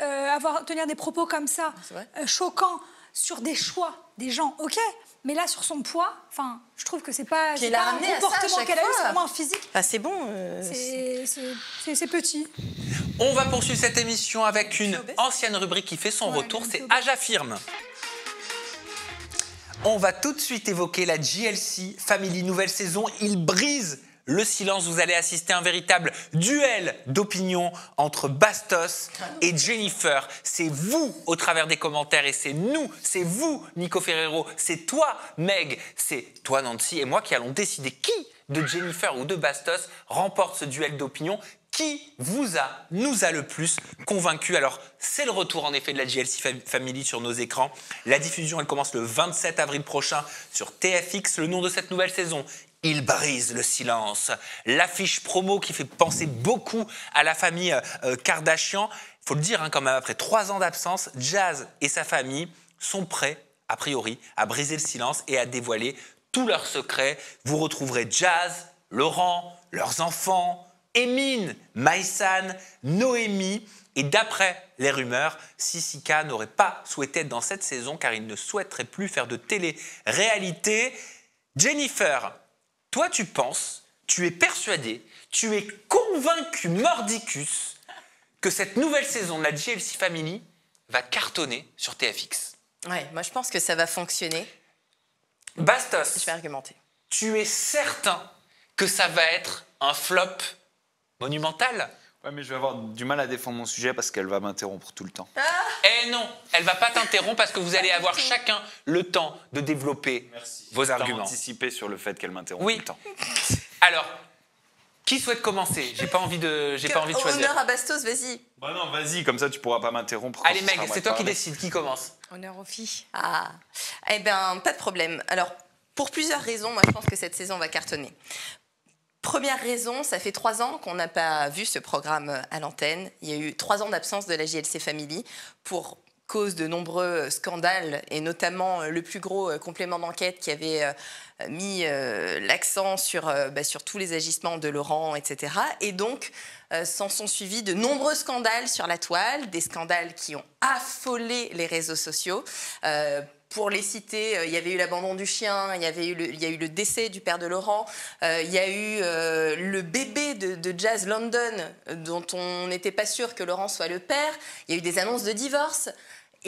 tenir des propos comme ça, C'est vrai. choquants, sur des choix des gens, ok. Mais là, sur son poids, je trouve que c'est pas, Puis c'est il a pas un ramené à ça à comportement chaque qu'elle a eu, fois. c'est vraiment un physique. Ah, c'est bon. C'est petit. On va poursuivre cette émission avec une obèse. ancienne rubrique qui fait son Ouais, retour, une c'est peu obèse. Âge affirme. On va tout de suite évoquer la GLC Family nouvelle saison. Il brise le silence. Vous allez assister à un véritable duel d'opinion entre Bastos et Jennifer. C'est vous au travers des commentaires et c'est nous, c'est vous Nico Ferrero, c'est toi Meg, c'est toi Nancy et moi qui allons décider qui de Jennifer ou de Bastos remporte ce duel d'opinion. Qui nous a le plus convaincu? Alors, c'est le retour en effet de la GLC Family sur nos écrans. La diffusion, elle commence le 27 avril prochain sur TFX. Le nom de cette nouvelle saison, Il brise le silence. L'affiche promo qui fait penser beaucoup à la famille Kardashian. Il faut le dire, quand même, après 3 ans d'absence, Jazz et sa famille sont prêts, a priori, à briser le silence et à dévoiler tous leurs secrets. Vous retrouverez Jazz, Laurent, leurs enfants, Emin, Maïsan, Noémie. Et d'après les rumeurs, Sissika n'aurait pas souhaité être dans cette saison car il ne souhaiterait plus faire de télé-réalité. Jennifer, toi tu penses, tu es persuadée, tu es convaincu mordicus que cette nouvelle saison de la JLC Family va cartonner sur TFX. Ouais, moi je pense que ça va fonctionner. Bastos, Je vais argumenter. tu es certain que ça va être un flop monumental? Ouais, mais je vais avoir du mal à défendre mon sujet parce qu'elle va m'interrompre tout le temps. Eh non, elle va pas t'interrompre parce que vous allez avoir chacun le temps de développer vos arguments. Anticiper sur le fait qu'elle m'interrompt Oui. tout le temps. Alors, qui souhaite commencer? J'ai pas envie de choisir. Honneur à Bastos, vas-y. Bah non, vas-y, comme ça tu pourras pas m'interrompre. Allez quand ce Meg, sera à moi c'est de toi qui parler. décides, qui commence? Honneur aux filles. Ah, eh bien, pas de problème. Alors, pour plusieurs raisons, moi je pense que cette saison va cartonner. Première raison, ça fait 3 ans qu'on n'a pas vu ce programme à l'antenne. Il y a eu 3 ans d'absence de la JLC Family pour cause de nombreux scandales, et notamment le plus gros complément d'enquête qui avait mis l'accent sur tous les agissements de Laurent, etc. Et donc, s'en sont suivis de nombreux scandales sur la toile, des scandales qui ont affolé les réseaux sociaux. Pour les citer, il y avait eu l'abandon du chien, il y a eu le décès du père de Laurent, il y a eu le bébé de Jazz London, dont on n'était pas sûr que Laurent soit le père, il y a eu des annonces de divorce.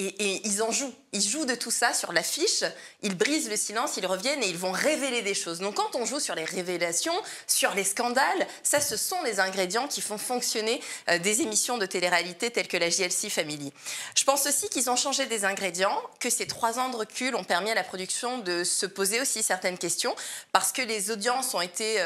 Et ils en jouent. Ils jouent de tout ça sur l'affiche, ils brisent le silence, ils reviennent et ils vont révéler des choses. Donc quand on joue sur les révélations, sur les scandales, ça, ce sont les ingrédients qui font fonctionner des émissions de télé-réalité telles que la JLC Family. Je pense aussi qu'ils ont changé des ingrédients, que ces 3 ans de recul ont permis à la production de se poser aussi certaines questions, parce que les audiences ont été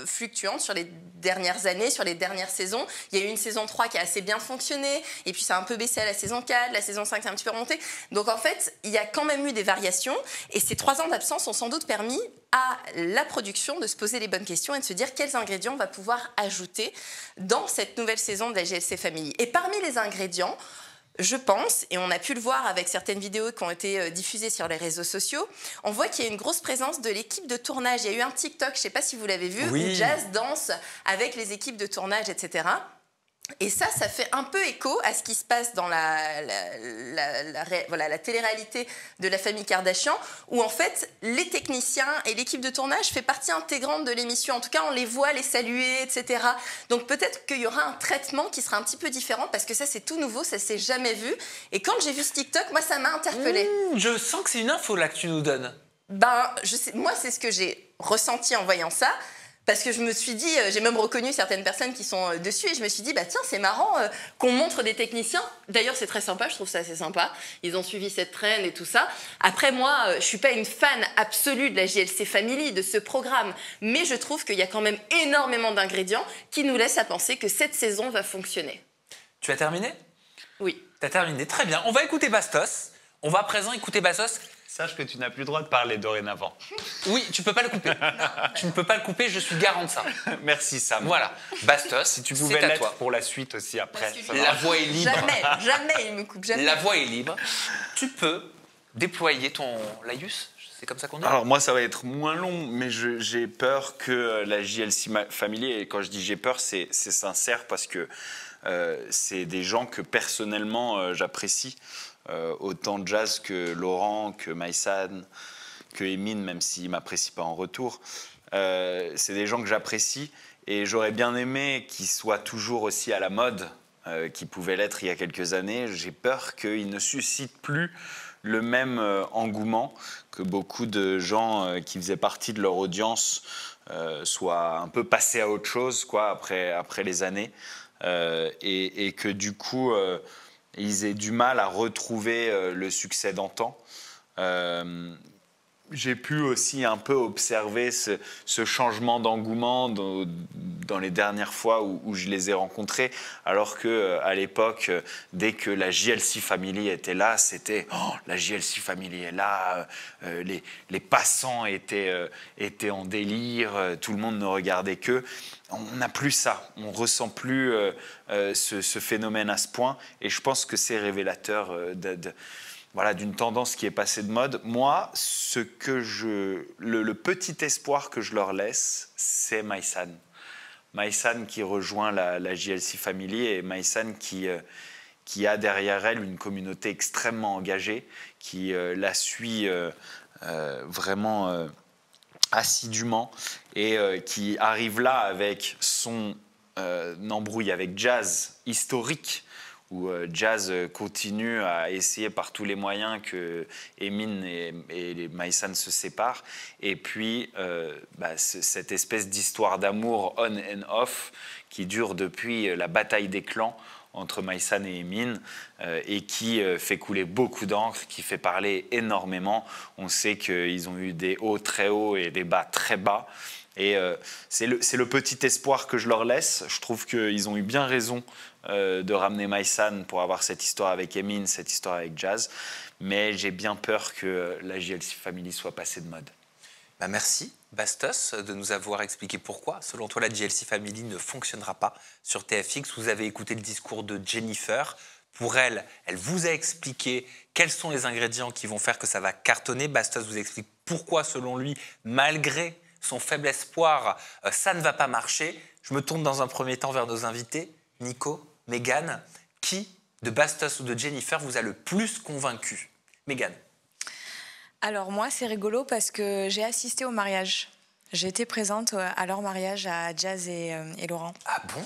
fluctuantes sur les dernières années, sur les dernières saisons. Il y a eu une saison 3 qui a assez bien fonctionné, et puis ça a un peu baissé à la saison 4, la saison 5 c'est un petit peu remonté. Donc en fait, il y a quand même eu des variations, et ces 3 ans d'absence ont sans doute permis à la production de se poser les bonnes questions et de se dire quels ingrédients on va pouvoir ajouter dans cette nouvelle saison de la JLC Family. Et parmi les ingrédients, je pense, et on a pu le voir avec certaines vidéos qui ont été diffusées sur les réseaux sociaux, on voit qu'il y a une grosse présence de l'équipe de tournage. Il y a eu un TikTok, je ne sais pas si vous l'avez vu, Oui. où Jazz danse avec les équipes de tournage, etc. Et ça fait un peu écho à ce qui se passe dans la télé-réalité de la famille Kardashian, où en fait, les techniciens et l'équipe de tournage fait partie intégrante de l'émission. En tout cas, on les voit les saluer, etc. Donc peut-être qu'il y aura un traitement qui sera un petit peu différent, parce que ça, c'est tout nouveau, ça s'est jamais vu. Et quand j'ai vu ce TikTok, moi, ça m'a interpellée. Je sens que c'est une info là que tu nous donnes. Moi, c'est ce que j'ai ressenti en voyant ça. Parce que je me suis dit, j'ai même reconnu certaines personnes qui sont dessus, et je me suis dit, tiens, c'est marrant qu'on montre des techniciens. D'ailleurs, c'est très sympa, je trouve ça assez sympa. Ils ont suivi cette trend et tout ça. Après, moi, je suis pas une fan absolue de la JLC Family, de ce programme, mais je trouve qu'il y a quand même énormément d'ingrédients qui nous laissent à penser que cette saison va fonctionner. Tu as terminé? Oui. Tu as terminé, très bien. On va écouter Bastos. On va à présent écouter Bastos. Sache que tu n'as plus le droit de parler dorénavant. Oui, tu peux pas le couper. Tu ne peux pas le couper, je suis garant de ça. Merci Sam. Voilà, Bastos, Si tu c'est pouvais à l'être toi. pour la suite aussi après. ça La va. voix est libre. Jamais il me coupe, jamais. La voix est libre. Tu peux déployer ton laïus, c'est comme ça qu'on dit? Alors moi ça va être moins long, mais j'ai peur que la JLC Family, et quand je dis j'ai peur, c'est sincère, parce que c'est des gens que personnellement j'apprécie. Autant Jazz que Laurent, que Maïsan, que Emin, même s'il ne m'apprécie pas en retour. C'est des gens que j'apprécie, et j'aurais bien aimé qu'ils soient toujours aussi à la mode qu'ils pouvaient l'être il y a quelques années. J'ai peur qu'ils ne suscitent plus le même engouement, que beaucoup de gens qui faisaient partie de leur audience soient un peu passés à autre chose après les années, et que du coup ils aient du mal à retrouver le succès d'antan. J'ai pu aussi un peu observer ce changement d'engouement dans les dernières fois où je les ai rencontrés, alors qu'à l'époque, dès que la JLC Family était là, c'était oh, la JLC Family est là, les passants étaient en délire, tout le monde ne regardait qu'eux. On n'a plus ça, on ne ressent plus ce phénomène à ce point, et je pense que c'est révélateur voilà, d'une tendance qui est passée de mode. Moi, le petit espoir que je leur laisse, c'est Maïsan. Maïsan qui rejoint la JLC Family et Maïsan qui a derrière elle une communauté extrêmement engagée, qui la suit vraiment assidûment et qui arrive là avec son embrouille avec Jazz historique, où Jazz continue à essayer par tous les moyens que Emin et Maïsan se séparent. Et puis, cette espèce d'histoire d'amour on and off qui dure depuis la bataille des clans entre Maïsan et Emin et qui fait couler beaucoup d'encre, qui fait parler énormément. On sait qu'ils ont eu des hauts très hauts et des bas très bas. Et c'est le petit espoir que je leur laisse. Je trouve qu'ils ont eu bien raison de ramener Maïsan pour avoir cette histoire avec Emin, cette histoire avec Jazz. Mais j'ai bien peur que la JLC Family soit passée de mode. Bah merci, Bastos, de nous avoir expliqué pourquoi, selon toi, la JLC Family ne fonctionnera pas sur TFX. Vous avez écouté le discours de Jennifer. Pour elle, elle vous a expliqué quels sont les ingrédients qui vont faire que ça va cartonner. Bastos vous explique pourquoi, selon lui, malgré son faible espoir, ça ne va pas marcher. Je me tourne dans un premier temps vers nos invités. Nico, Mégane, qui de Bastos ou de Jennifer vous a le plus convaincu? Mégane. Alors moi, c'est rigolo parce que j'ai assisté au mariage. J'ai été présente à leur mariage à Jazz et Laurent. Ah bon?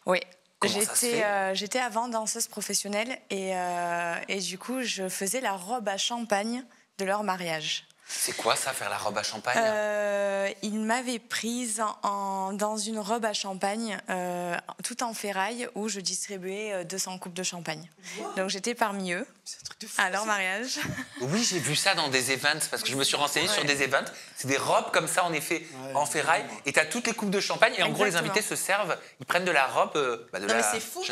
Oui. Comment ça se fait? J'étais avant danseuse professionnelle et du coup, je faisais la robe à champagne de leur mariage. C'est quoi ça, faire la robe à champagne? Il m'avait prise dans une robe à champagne, tout en ferraille, où je distribuais 200 coupes de champagne. Wow. Donc j'étais parmi eux, à leur mariage. Oui, j'ai vu ça dans des events, parce que je me suis renseignée sur des events. C'est des robes comme ça, en effet, en ferraille, et tu as toutes les coupes de champagne, et en gros, les invités se servent, ils prennent de la robe de non, la mais c'est fou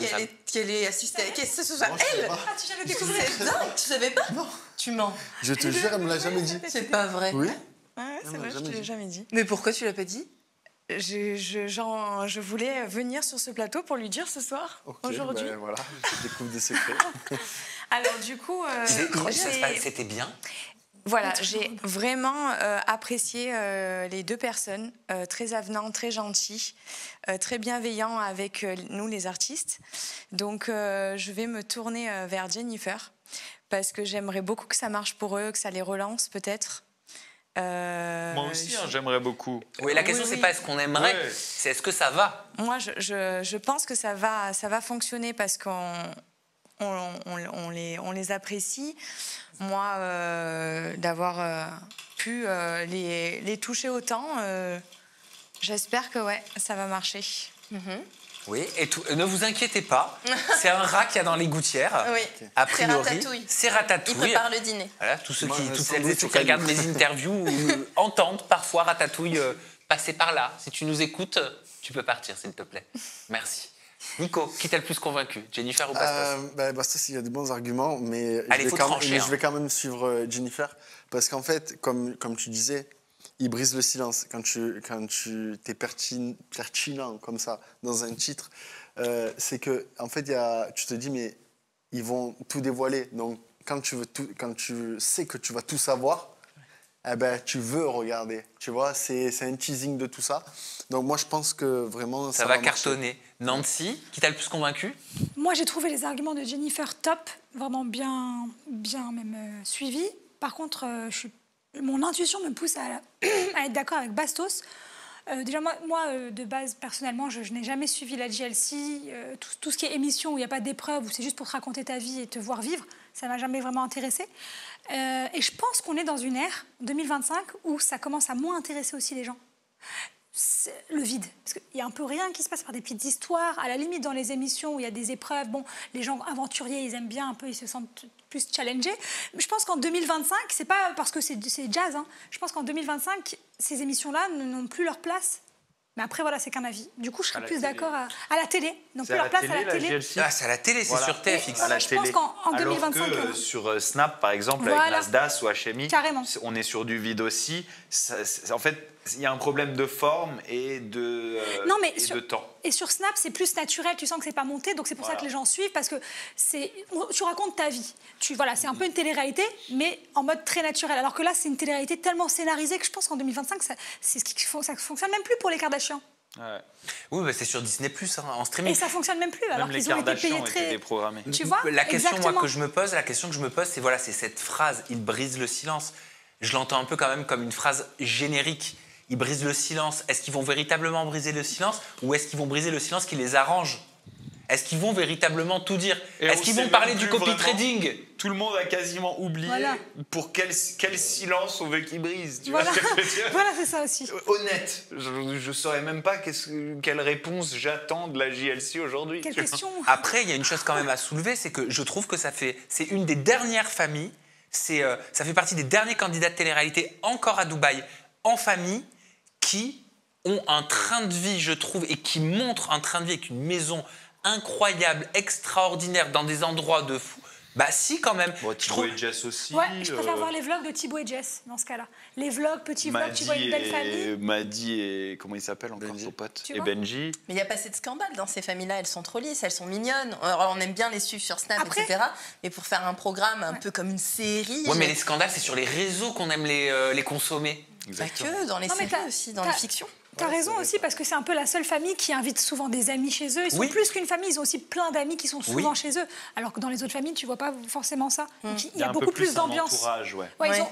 qu'elle ait assisté avec ce soit elle. Ah, tu savais découvrir. C'est dingue, tu savais pas? Non. Tu mens. Je te jure, elle me l'a jamais dit. C'est pas vrai. Oui. Ouais, c'est vrai, je te l'ai jamais dit. Mais pourquoi tu l'as pas dit? Je voulais venir sur ce plateau pour lui dire ce soir, aujourd'hui. Ben voilà, je découvre des secrets. Alors du coup, c'était bien. Voilà, j'ai vraiment apprécié les deux personnes, très avenants, très gentils, très bienveillants avec nous les artistes. Donc je vais me tourner vers Jennifer parce que j'aimerais beaucoup que ça marche pour eux, que ça les relance peut-être. Moi aussi, j'aimerais beaucoup. Oui, la question, c'est pas est-ce qu'on aimerait, c'est est-ce que ça va. Moi, je pense que ça va fonctionner parce qu'on les apprécie. Moi, d'avoir pu les toucher autant, j'espère que ça va marcher. Oui, et ne vous inquiétez pas, c'est un rat qu'il y a dans les gouttières. Oui, a priori, c'est Ratatouille. Il prépare le dîner. Voilà, toutes celles et ceux qui regardent mes interviews entendent parfois Ratatouille passer par là. Si tu nous écoutes, tu peux partir, s'il te plaît. Merci. Nico, qui t'a le plus convaincu, Jennifer ou Bastos? Bastos, il y a de bons arguments, mais allez, je vais quand même suivre Jennifer, parce qu'en fait, comme tu disais, il brise le silence. Quand tu t'es pertinent comme ça dans un titre, c'est que en fait, tu te dis mais ils vont tout dévoiler. Donc quand tu sais que tu vas tout savoir, eh ben tu veux regarder. Tu vois, c'est un teasing de tout ça. Donc moi je pense que vraiment ça va cartonner. Nancy, qui t'a le plus convaincu? Moi j'ai trouvé les arguments de Jennifer top, vraiment bien même suivis. Par contre, mon intuition me pousse à être d'accord avec Bastos. Déjà, moi, de base, personnellement, je n'ai jamais suivi la JLC. Tout ce qui est émission où il n'y a pas d'épreuve, où c'est juste pour te raconter ta vie et te voir vivre, ça ne m'a jamais vraiment intéressée. Et je pense qu'on est dans une ère 2025 où ça commence à moins intéresser aussi les gens. C'est le vide. Parce qu'il y a un peu rien qui se passe par des petites histoires. À la limite, dans les émissions où il y a des épreuves, bon, les gens aventuriers, ils aiment bien un peu, ils se sentent plus challengés. Mais je pense qu'en 2025, c'est pas parce que c'est jazz, hein. Je pense qu'en 2025, ces émissions-là n'ont plus leur place. Mais après, voilà, c'est qu'un avis. Du coup, je serais plus d'accord à la télé. Donc, plus leur place à la télé. Ah, c'est à la télé, c'est sur TFX. Voilà, je pense qu'en 2025... Alors que sur Snap, par exemple, avec Nasdaq ou HMI, carrément, on est sur du vide aussi. En fait, Il y a un problème de forme et de, Non, mais et de temps. Et sur Snap, c'est plus naturel, tu sens que c'est pas monté, donc c'est pour ça que les gens suivent, parce que tu racontes ta vie. Voilà, c'est un peu une télé-réalité, mais en mode très naturel. Alors que là, c'est une télé-réalité tellement scénarisée que je pense qu'en 2025, ça fonctionne même plus pour les Kardashians. Ouais. Oui, bah c'est sur Disney+, en streaming. Et ça fonctionne même plus, alors qu'ils ont été payés très... déprogrammés. Tu vois, la question exactement. moi, que je me pose, c'est voilà, c'est cette phrase, il brise le silence. Je l'entends un peu quand même comme une phrase générique. Ils brisent le silence. Est-ce qu'ils vont véritablement briser le silence ou est-ce qu'ils vont briser le silence qui les arrange? Est-ce qu'ils vont véritablement tout dire? Est-ce qu'ils vont parler du copy trading? Tout le monde a quasiment oublié pour quel silence on veut qu'ils brisent. Tu vois ce que je veux dire? Voilà, c'est ça aussi. Honnête, je ne saurais même pas quelle réponse j'attends de la JLC aujourd'hui. Quelle question? Après, il y a une chose quand même à soulever, c'est que je trouve que c'est une des dernières familles, ça fait partie des derniers candidats de télé-réalité encore à Dubaï, en famille, qui ont un train de vie, je trouve, et qui montrent un train de vie avec une maison incroyable, extraordinaire, dans des endroits de fou. Bah si, quand même. Bon, Thibaut et Jess aussi. Ouais, je préfère voir les vlogs de Thibaut et Jess, dans ce cas-là. Les vlogs, petits vlogs, tu vois une belle famille. Maddy et... Comment il s'appelle encore, son pote? Et Benji. Mais il n'y a pas assez de scandales dans ces familles-là. Elles sont trop lisses, elles sont mignonnes. Alors, on aime bien les suivre sur Snap, etc. Mais pour faire un programme un peu comme une série... Ouais, mais les scandales, c'est sur les réseaux qu'on aime les consommer. Pas que, dans les séries aussi, dans les fictions. T'as raison aussi, parce que c'est un peu la seule famille qui invite souvent des amis chez eux. Ils sont plus qu'une famille, ils ont aussi plein d'amis qui sont souvent chez eux. Alors que dans les autres familles, tu vois pas forcément ça. Donc, il y a beaucoup plus d'ambiance.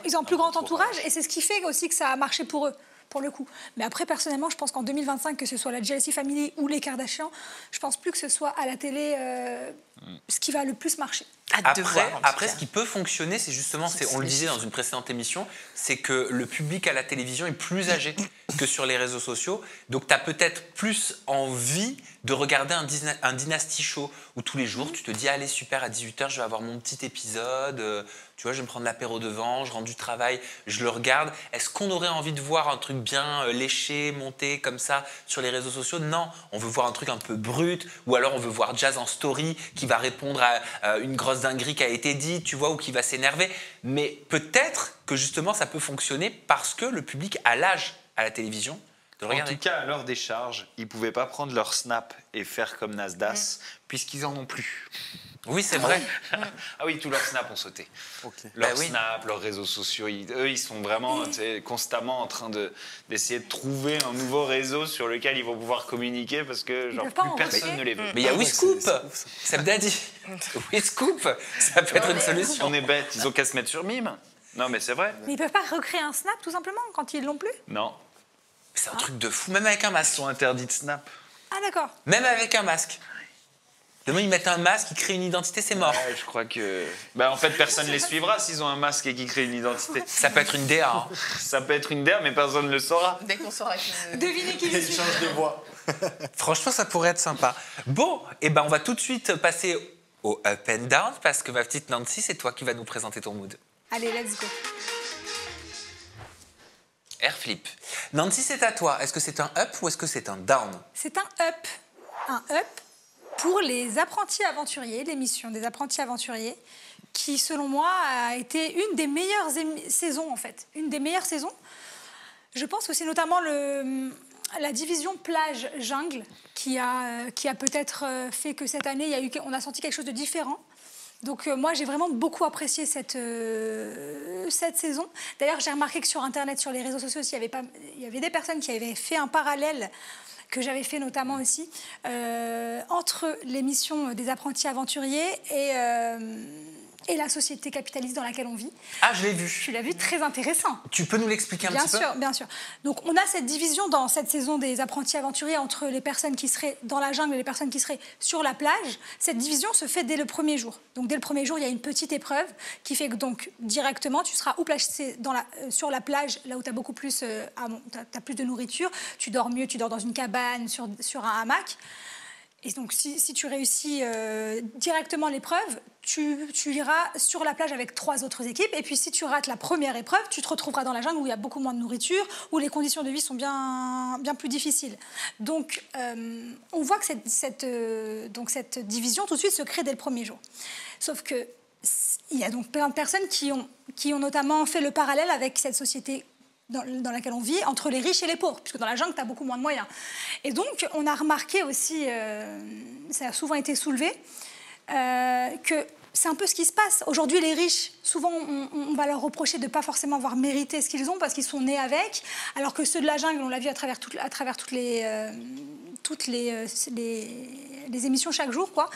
Ils ont un plus grand entourage et c'est ce qui fait aussi que ça a marché pour eux, pour le coup. Mais après, personnellement, je pense qu'en 2025, que ce soit la JLC Family ou les Kardashians, je pense plus que ce soit à la télé ce qui va le plus marcher. Après, ce qui peut fonctionner, c'est justement, on le disait dans une précédente émission, c'est que le public à la télévision est plus âgé que sur les réseaux sociaux. Donc, tu as peut-être plus envie de regarder un Dynasty Show où tous les jours, tu te dis, allez, super, à 18h, je vais avoir mon petit épisode. Tu vois, je vais me prendre l'apéro devant, je rentre du travail, je le regarde. Est-ce qu'on aurait envie de voir un truc bien léché, monté comme ça sur les réseaux sociaux? Non, on veut voir un truc un peu brut, ou alors on veut voir Jazz en story qui va répondre à une grosse dinguerie qui a été dite, tu vois, ou qui va s'énerver. Mais peut-être que justement ça peut fonctionner parce que le public a l'âge à la télévision de le regarder. En tout cas, à leur décharge, ils ne pouvaient pas prendre leur Snap et faire comme Nasdaq, puisqu'ils en ont plus. Oui, c'est vrai. Ah oui, tous leurs snaps ont sauté. Leurs snaps, leurs réseaux sociaux, eux, ils sont vraiment constamment en train d'essayer de trouver un nouveau réseau sur lequel ils vont pouvoir communiquer parce que genre, plus personne ne les veut. Mais il y a WeScoop, Sebdadi. WeScoop, ça peut être une solution. On est bêtes, ils ont qu'à se mettre sur Mime. Non, mais c'est vrai. Mais ils peuvent pas recréer un Snap, tout simplement, quand ils l'ont plus? Non. C'est un truc de fou, même avec un masque. Ils sont interdits de Snap. Ah, d'accord. Même avec un masque. Demain, ils mettent un masque, ils créent une identité, c'est mort. Ouais, je crois que... en fait, personne ne les suivra s'ils ont un masque et qu'ils créent une identité. Ça peut être une DA. Hein. Ça peut être une DA, mais personne ne le saura. Dès qu'on saura devinez qui il change de voix. Franchement, ça pourrait être sympa. Bon, on va tout de suite passer au up and down, parce que ma petite Nancy, c'est toi qui vas nous présenter ton mood. Allez, let's go. Airflip. Nancy, c'est à toi. Est-ce que c'est un up ou est-ce que c'est un down? C'est un up. Un up pour les apprentis aventuriers, l'émission des apprentis aventuriers, qui, selon moi, a été une des meilleures saisons, en fait. Une des meilleures saisons. Je pense que c'est notamment la division plage-jungle qui a peut-être fait que cette année, on a senti quelque chose de différent. Donc moi, j'ai vraiment beaucoup apprécié cette saison. D'ailleurs, j'ai remarqué que sur Internet, sur les réseaux sociaux, il y avait des personnes qui avaient fait un parallèle que j'avais fait notamment aussi, entre l'émission des apprentis aventuriers et la société capitaliste dans laquelle on vit. Ah, je l'ai vu. Tu l'as vu, très intéressant. Tu peux nous l'expliquer un petit peu? Bien sûr. Donc, on a cette division dans cette saison des apprentis aventuriers entre les personnes qui seraient dans la jungle et les personnes qui seraient sur la plage. Cette division se fait dès le premier jour. Donc, dès le premier jour, il y a une petite épreuve qui fait que, donc, directement, tu seras ou placé sur la plage, là où tu as beaucoup plus, t'as plus de nourriture. Tu dors mieux, tu dors dans une cabane, sur un hamac. Et donc, si tu réussis directement l'épreuve, tu iras sur la plage avec 3 autres équipes. Et puis, si tu rates la première épreuve, tu te retrouveras dans la jungle où il y a beaucoup moins de nourriture, où les conditions de vie sont bien plus difficiles. Donc, on voit que cette division, tout de suite, se crée dès le premier jour. Sauf que il y a donc plein de personnes qui ont notamment fait le parallèle avec cette société dans laquelle on vit, entre les riches et les pauvres, puisque dans la jungle, tu as beaucoup moins de moyens. Et donc, on a remarqué aussi, ça a souvent été soulevé, que c'est un peu ce qui se passe. Aujourd'hui, les riches, souvent, on va leur reprocher de ne pas forcément avoir mérité ce qu'ils ont parce qu'ils sont nés avec, alors que ceux de la jungle, on l'a vu à travers toutes les émissions chaque jour, quoi.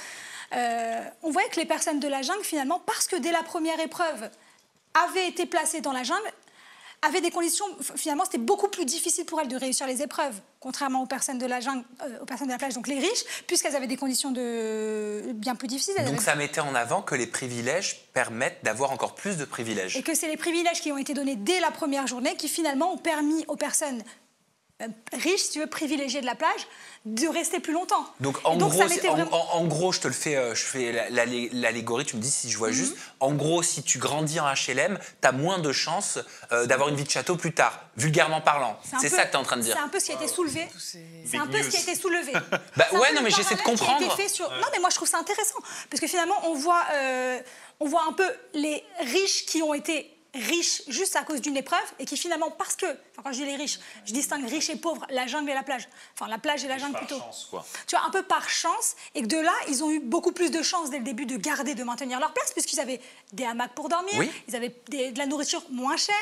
On voyait que les personnes de la jungle, finalement, parce que dès la première épreuve, avaient été placées dans la jungle, avaient des conditions, finalement, c'était beaucoup plus difficile pour elles de réussir les épreuves, contrairement aux personnes de la jungle, aux personnes de la plage, donc les riches, puisqu'elles avaient des conditions bien plus difficiles. Donc ça mettait en avant que les privilèges permettent d'avoir encore plus de privilèges. Et que c'est les privilèges qui ont été donnés dès la première journée qui, finalement, ont permis aux personnes riches, si tu veux, privilégiées de la plage, de rester plus longtemps. Donc en gros, je te le fais, je fais l'allégorie, tu me dis si je vois juste. En gros, si tu grandis en HLM, tu as moins de chances d'avoir une vie de château plus tard, vulgairement parlant. C'est ça que tu es en train de dire. C'est un peu ce qui a été soulevé. C'est un peu ce qui a été soulevé. Bah ouais, non mais j'essaie de comprendre. Non mais moi je trouve ça intéressant, parce que finalement on voit un peu les riches qui ont été riches juste à cause d'une épreuve et qui finalement, parce que, enfin, quand je dis les riches, je distingue riches et pauvres, la jungle et la plage. Enfin, la plage et la jungle plutôt. Chance, quoi. Tu vois, un peu par chance, et que de là, ils ont eu beaucoup plus de chance dès le début de garder, de maintenir leur place, puisqu'ils avaient des hamacs pour dormir, ils avaient de la nourriture moins chère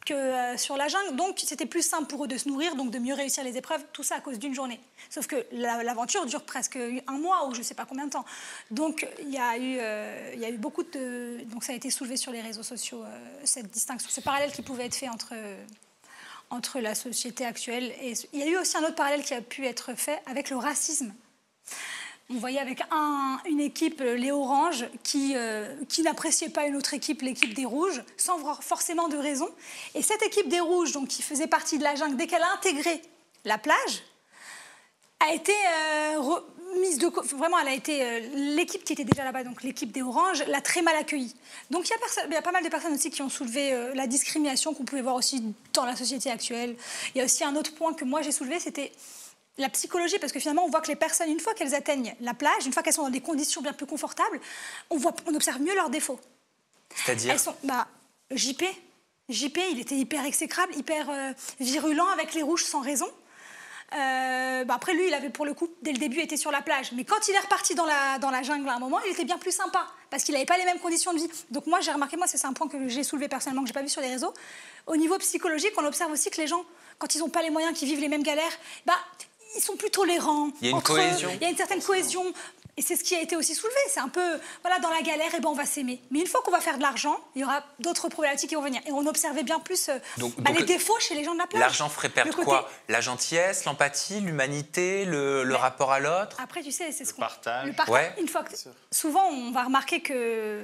que sur la jungle, donc c'était plus simple pour eux de se nourrir, donc de mieux réussir les épreuves, tout ça à cause d'une journée. Sauf que l'aventure dure presque un mois ou je ne sais pas combien de temps. Donc il y a eu beaucoup de... Donc ça a été soulevé sur les réseaux sociaux, cette distinction, ce parallèle qui pouvait être fait entre la société actuelle. Et il y a eu aussi un autre parallèle qui a pu être fait avec le racisme. On voyait avec une équipe, les Oranges, qui n'appréciait pas une autre équipe, l'équipe des Rouges, sans voir forcément de raison. Et cette équipe des Rouges, donc, qui faisait partie de la jungle, dès qu'elle a intégré la plage, a été remise de... Vraiment, elle a été... l'équipe qui était déjà là-bas, donc l'équipe des Oranges, l'a très mal accueillie. Donc il y a pas mal de personnes aussi qui ont soulevé la discrimination qu'on pouvait voir aussi dans la société actuelle. Il y a aussi un autre point que moi j'ai soulevé, c'était... la psychologie, parce que finalement, on voit que les personnes, une fois qu'elles atteignent la plage, une fois qu'elles sont dans des conditions bien plus confortables, on observe mieux leurs défauts. C'est-à-dire JP, il était hyper exécrable, hyper virulent avec les rouges sans raison. Après, lui, il avait pour le coup, dès le début, été sur la plage. Mais quand il est reparti dans la jungle à un moment, il était bien plus sympa, parce qu'il n'avait pas les mêmes conditions de vie. Donc moi, j'ai remarqué, c'est un point que j'ai soulevé personnellement, que je n'ai pas vu sur les réseaux. Au niveau psychologique, on observe aussi que les gens, quand ils n'ont pas les moyens, qu'ils vivent les mêmes galères, ils sont plus tolérants. Il y a une cohésion. Il y a une certaine cohésion. Et c'est ce qui a été aussi soulevé. C'est un peu, voilà, dans la galère, on va s'aimer. Mais une fois qu'on va faire de l'argent, il y aura d'autres problématiques qui vont venir. Et on observait bien plus les défauts chez les gens de la plage. L'argent ferait perdre quoi? La gentillesse, l'empathie, l'humanité, le rapport à l'autre? Après, tu sais, c'est ce qu'on... partage. Le partage. Ouais. Une fois que... Souvent, on va remarquer que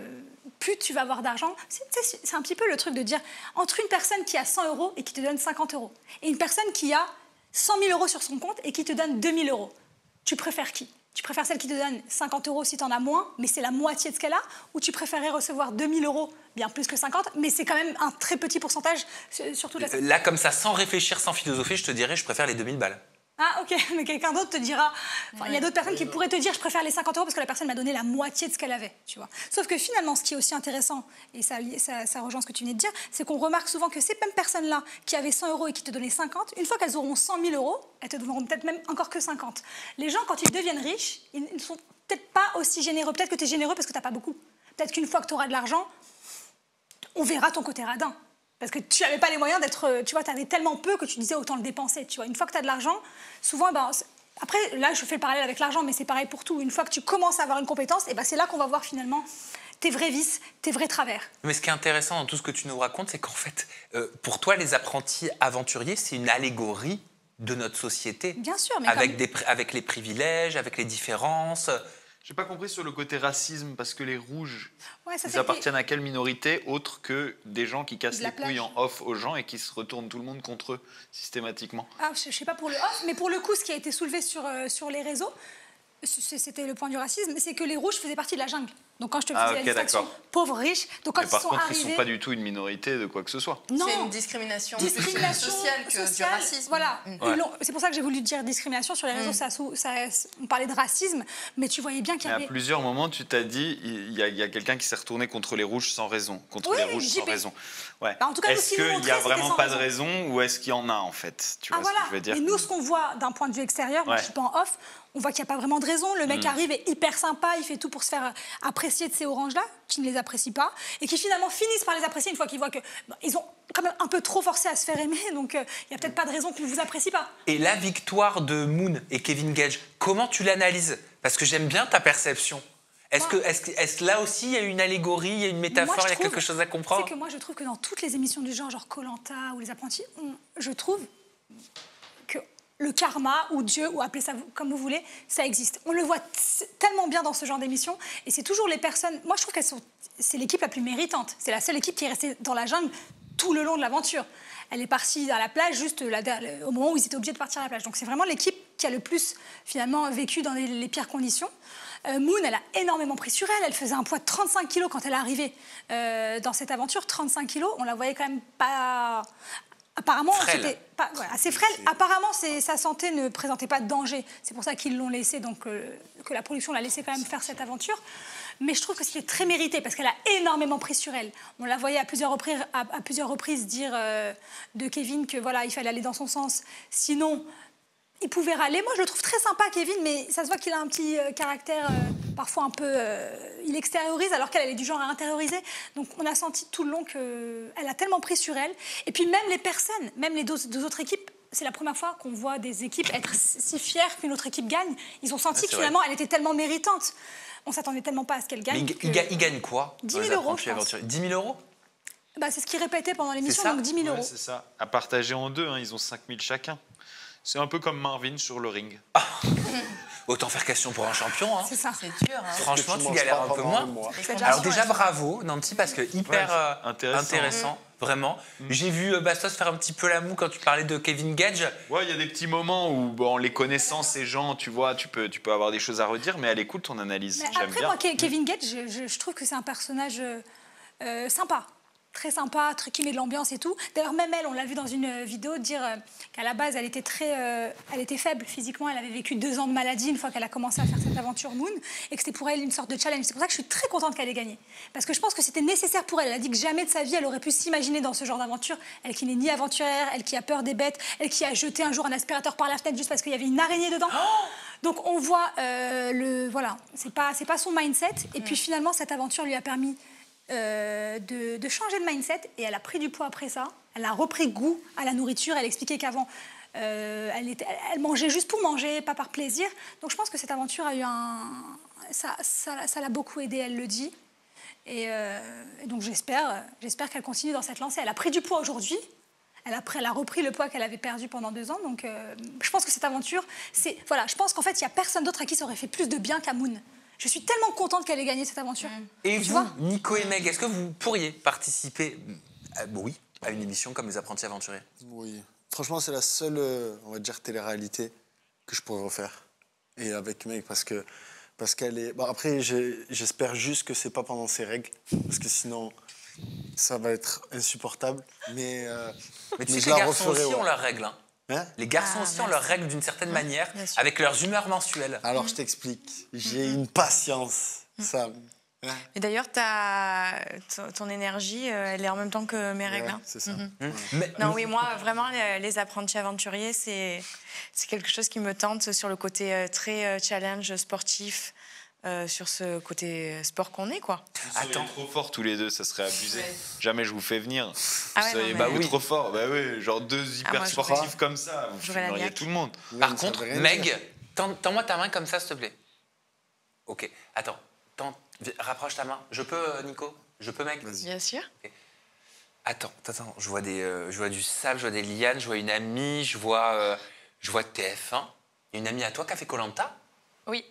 plus tu vas avoir d'argent, c'est un petit peu le truc de dire, entre une personne qui a 100 € et qui te donne 50 € et une personne qui a 100 000 € sur son compte et qui te donne 2 000 €. Tu préfères qui? Tu préfères celle qui te donne 50 € si tu en as moins, mais c'est la moitié de ce qu'elle a, ou tu préférerais recevoir 2 000 €, bien plus que 50, mais c'est quand même un très petit pourcentage sur toute la... Là, comme ça, sans réfléchir, sans philosopher, je te dirais, je préfère les 2000 balles. Ah, ok, mais quelqu'un d'autre te dira... Il y a d'autres personnes qui pourraient te dire, je préfère les 50 € parce que la personne m'a donné la moitié de ce qu'elle avait, tu vois. Sauf que finalement, ce qui est aussi intéressant, et ça rejoint ce que tu venais de dire, c'est qu'on remarque souvent que ces mêmes personnes-là, qui avaient 100 € et qui te donnaient 50, une fois qu'elles auront 100 000 €, elles te donneront peut-être même encore que 50. Les gens, quand ils deviennent riches, ils ne sont peut-être pas aussi généreux. Peut-être que tu es généreux parce que tu n'as pas beaucoup. Peut-être qu'une fois que tu auras de l'argent, on verra ton côté radin. Parce que tu n'avais pas les moyens d'être... Tu vois, tu avais tellement peu que tu disais autant le dépenser. Tu vois, une fois que tu as de l'argent, souvent... après, là, je fais le parallèle avec l'argent, mais c'est pareil pour tout. Une fois que tu commences à avoir une compétence, c'est là qu'on va voir finalement tes vrais vices, tes vrais travers. Mais ce qui est intéressant dans tout ce que tu nous racontes, c'est qu'en fait, pour toi, les apprentis aventuriers, c'est une allégorie de notre société. Bien sûr, mais avec les privilèges, avec les différences... J'ai pas compris sur le côté racisme, parce que les rouges, ils a appartiennent à quelle minorité autre que des gens qui cassent les couilles en off aux gens et qui se retournent tout le monde contre eux systématiquement? Je sais pas pour le off, mais pour le coup, ce qui a été soulevé sur les réseaux, c'était le point du racisme, c'est que les rouges faisaient partie de la jungle. Donc quand je te Ah, faisais ok, la distinction d'accord. pauvres, riches, donc quand Mais par ils sont contre, arrivés... ils sont pas du tout une minorité de quoi que ce soit. Non, C'est une discrimination, discrimination sociale que du racisme. Voilà. Ouais. C'est pour ça que j'ai voulu dire discrimination. Sur les réseaux, on parlait de racisme, mais tu voyais bien qu'il y Mais avait... à plusieurs moments, tu t'as dit, il y a quelqu'un qui s'est retourné contre les rouges sans raison, contre Oui, les rouges sans JP. raison. Ouais. Bah, en tout cas, est-ce ce qu'ils nous qu'il y a montraient, c'était vraiment sans pas de raison. raison ou est-ce qu'il y en a en fait? Tu Ah vois ce voilà, que je veux dire? et nous, ce qu'on voit d'un point de vue extérieur, moi, Ouais. je suis pas en off, on voit qu'il n'y a pas vraiment de raison. Le mec arrive, est hyper sympa, il fait tout pour se faire apprécier de ces oranges-là, qui ne les apprécient pas, et qui finalement finissent par les apprécier une fois qu'ils voient que ils ont quand même un peu trop forcé à se faire aimer, donc il n'y a peut-être pas de raison qu'on ne vous apprécie pas. Et la victoire de Moon et Kevin Gage, comment tu l'analyses? Parce que j'aime bien ta perception. Est-ce que là aussi il y a une allégorie, il y a une métaphore, il y a quelque chose à comprendre? C'est que moi je trouve que dans toutes les émissions du genre Koh-Lanta ou Les Apprentis, je trouve que le karma ou Dieu, ou appelez ça comme vous voulez, ça existe. On le voit tellement bien dans ce genre d'émission, et c'est toujours les personnes... Moi je trouve c'est l'équipe la plus méritante. C'est la seule équipe qui est restée dans la jungle tout le long de l'aventure. Elle est partie à la plage juste au moment où ils étaient obligés de partir à la plage. Donc c'est vraiment l'équipe qui a le plus finalement vécu dans les pires conditions. Moon, elle a énormément pris sur elle. Elle faisait un poids de 35 kilos quand elle est arrivée dans cette aventure. 35 kilos, on la voyait quand même pas... Apparemment, c'était assez frêle. Apparemment, sa santé ne présentait pas de danger. C'est pour ça qu'ils l'ont laissé, donc que la production l'a laissé quand même faire cette aventure. Mais je trouve que c'était très mérité parce qu'elle a énormément pris sur elle. On la voyait à plusieurs reprises dire de Kevin que voilà, il fallait aller dans son sens. Sinon, il pouvait râler. Moi, je le trouve très sympa, Kevin, mais ça se voit qu'il a un petit caractère parfois un peu... il extériorise alors qu'elle est du genre à intérioriser. Donc, on a senti tout le long qu'elle a tellement pris sur elle. Et puis, même les personnes, même les deux autres équipes, c'est la première fois qu'on voit des équipes être si fières qu'une autre équipe gagne. Ils ont senti que finalement, elle était tellement méritante. On s'attendait tellement pas à ce qu'elle gagne. Mais il gagne quoi? 10 000 euros, je pense. 10 000 euros? Bah, c'est ce qu'ils répétaient pendant l'émission, donc 10 000 euros. C'est ça. À partager en deux, hein, ils ont 5 000 chacun. C'est un peu comme Marvin sur le ring. Autant faire question pour un champion. Hein. C'est ça. C'est dur. Hein. Franchement, tu galères un peu moins. Alors déjà, bravo, Nancy, parce que hyper intéressant. Vraiment. J'ai vu Bastos faire un petit peu la moue quand tu parlais de Kevin Gage. Ouais, il y a des petits moments où, bon, en les connaissant, ces gens, tu vois, tu peux avoir des choses à redire, mais elle écoute ton analyse. Mais J'aime après, bien. moi, Kevin Gage, je trouve que c'est un personnage sympa. Très sympa, qui met de l'ambiance et tout. D'ailleurs, même elle, on l'a vu dans une vidéo dire qu'à la base, elle était faible physiquement. Elle avait vécu 2 ans de maladie une fois qu'elle a commencé à faire cette aventure Moon et que c'était pour elle une sorte de challenge. C'est pour ça que je suis très contente qu'elle ait gagné. Parce que je pense que c'était nécessaire pour elle. Elle a dit que jamais de sa vie, elle aurait pu s'imaginer dans ce genre d'aventure. Elle qui n'est ni aventurière, elle qui a peur des bêtes, elle qui a jeté un jour un aspirateur par la fenêtre juste parce qu'il y avait une araignée dedans. Donc on voit voilà, c'est pas son mindset. Et puis finalement, cette aventure lui a permis de changer de mindset et elle a pris du poids après ça. Elle a repris goût à la nourriture. Elle expliquait qu'avant, elle mangeait juste pour manger, pas par plaisir. Donc je pense que cette aventure a eu ça l'a beaucoup aidée, elle le dit. Et donc j'espère qu'elle continue dans cette lancée. Elle a pris du poids aujourd'hui. Elle a repris le poids qu'elle avait perdu pendant 2 ans. Donc je pense que cette aventure, je pense qu'en fait, il n'y a personne d'autre à qui ça aurait fait plus de bien qu'à Moon. Je suis tellement contente qu'elle ait gagné cette aventure. Et vous, Nico et Meg, est-ce que vous pourriez participer à une émission comme Les Apprentis Aventuriers? Oui. Franchement, c'est la seule, on va dire, télé-réalité que je pourrais refaire. Et avec Meg, parce qu'elle est... Bon, après, j'espère juste que c'est pas pendant ses règles, parce que sinon, ça va être insupportable. Mais tu sais que les garçons aussi ont leurs règles. Hein? Les garçons aussi ont leurs règles d'une certaine manière, avec leurs humeurs mensuelles. Alors, je t'explique. J'ai une patience, ça. Et d'ailleurs, ton énergie, elle est en même temps que mes règles. Ouais, c'est ça. Non, oui, moi, vraiment, les apprentis aventuriers, c'est quelque chose qui me tente sur le côté très challenge sportif. Sur ce côté sport qu'on est, quoi. Vous seriez trop forts tous les deux, ça serait abusé. Ouais. Jamais je vous fais venir. Ah vous seriez trop forts. Bah oui, genre 2 hyper sportifs comme ça, vous filmeriez tout le monde. Par contre, Meg, tends-moi ta main comme ça, s'il te plaît. Ok, attends, rapproche ta main. Je peux, Nico? Je peux, Meg? Bien sûr. Okay. Attends, je vois du sable, je vois des lianes, je vois une amie, je vois TF1. Il y a une amie à toi qui a fait Koh-Lanta? Oui.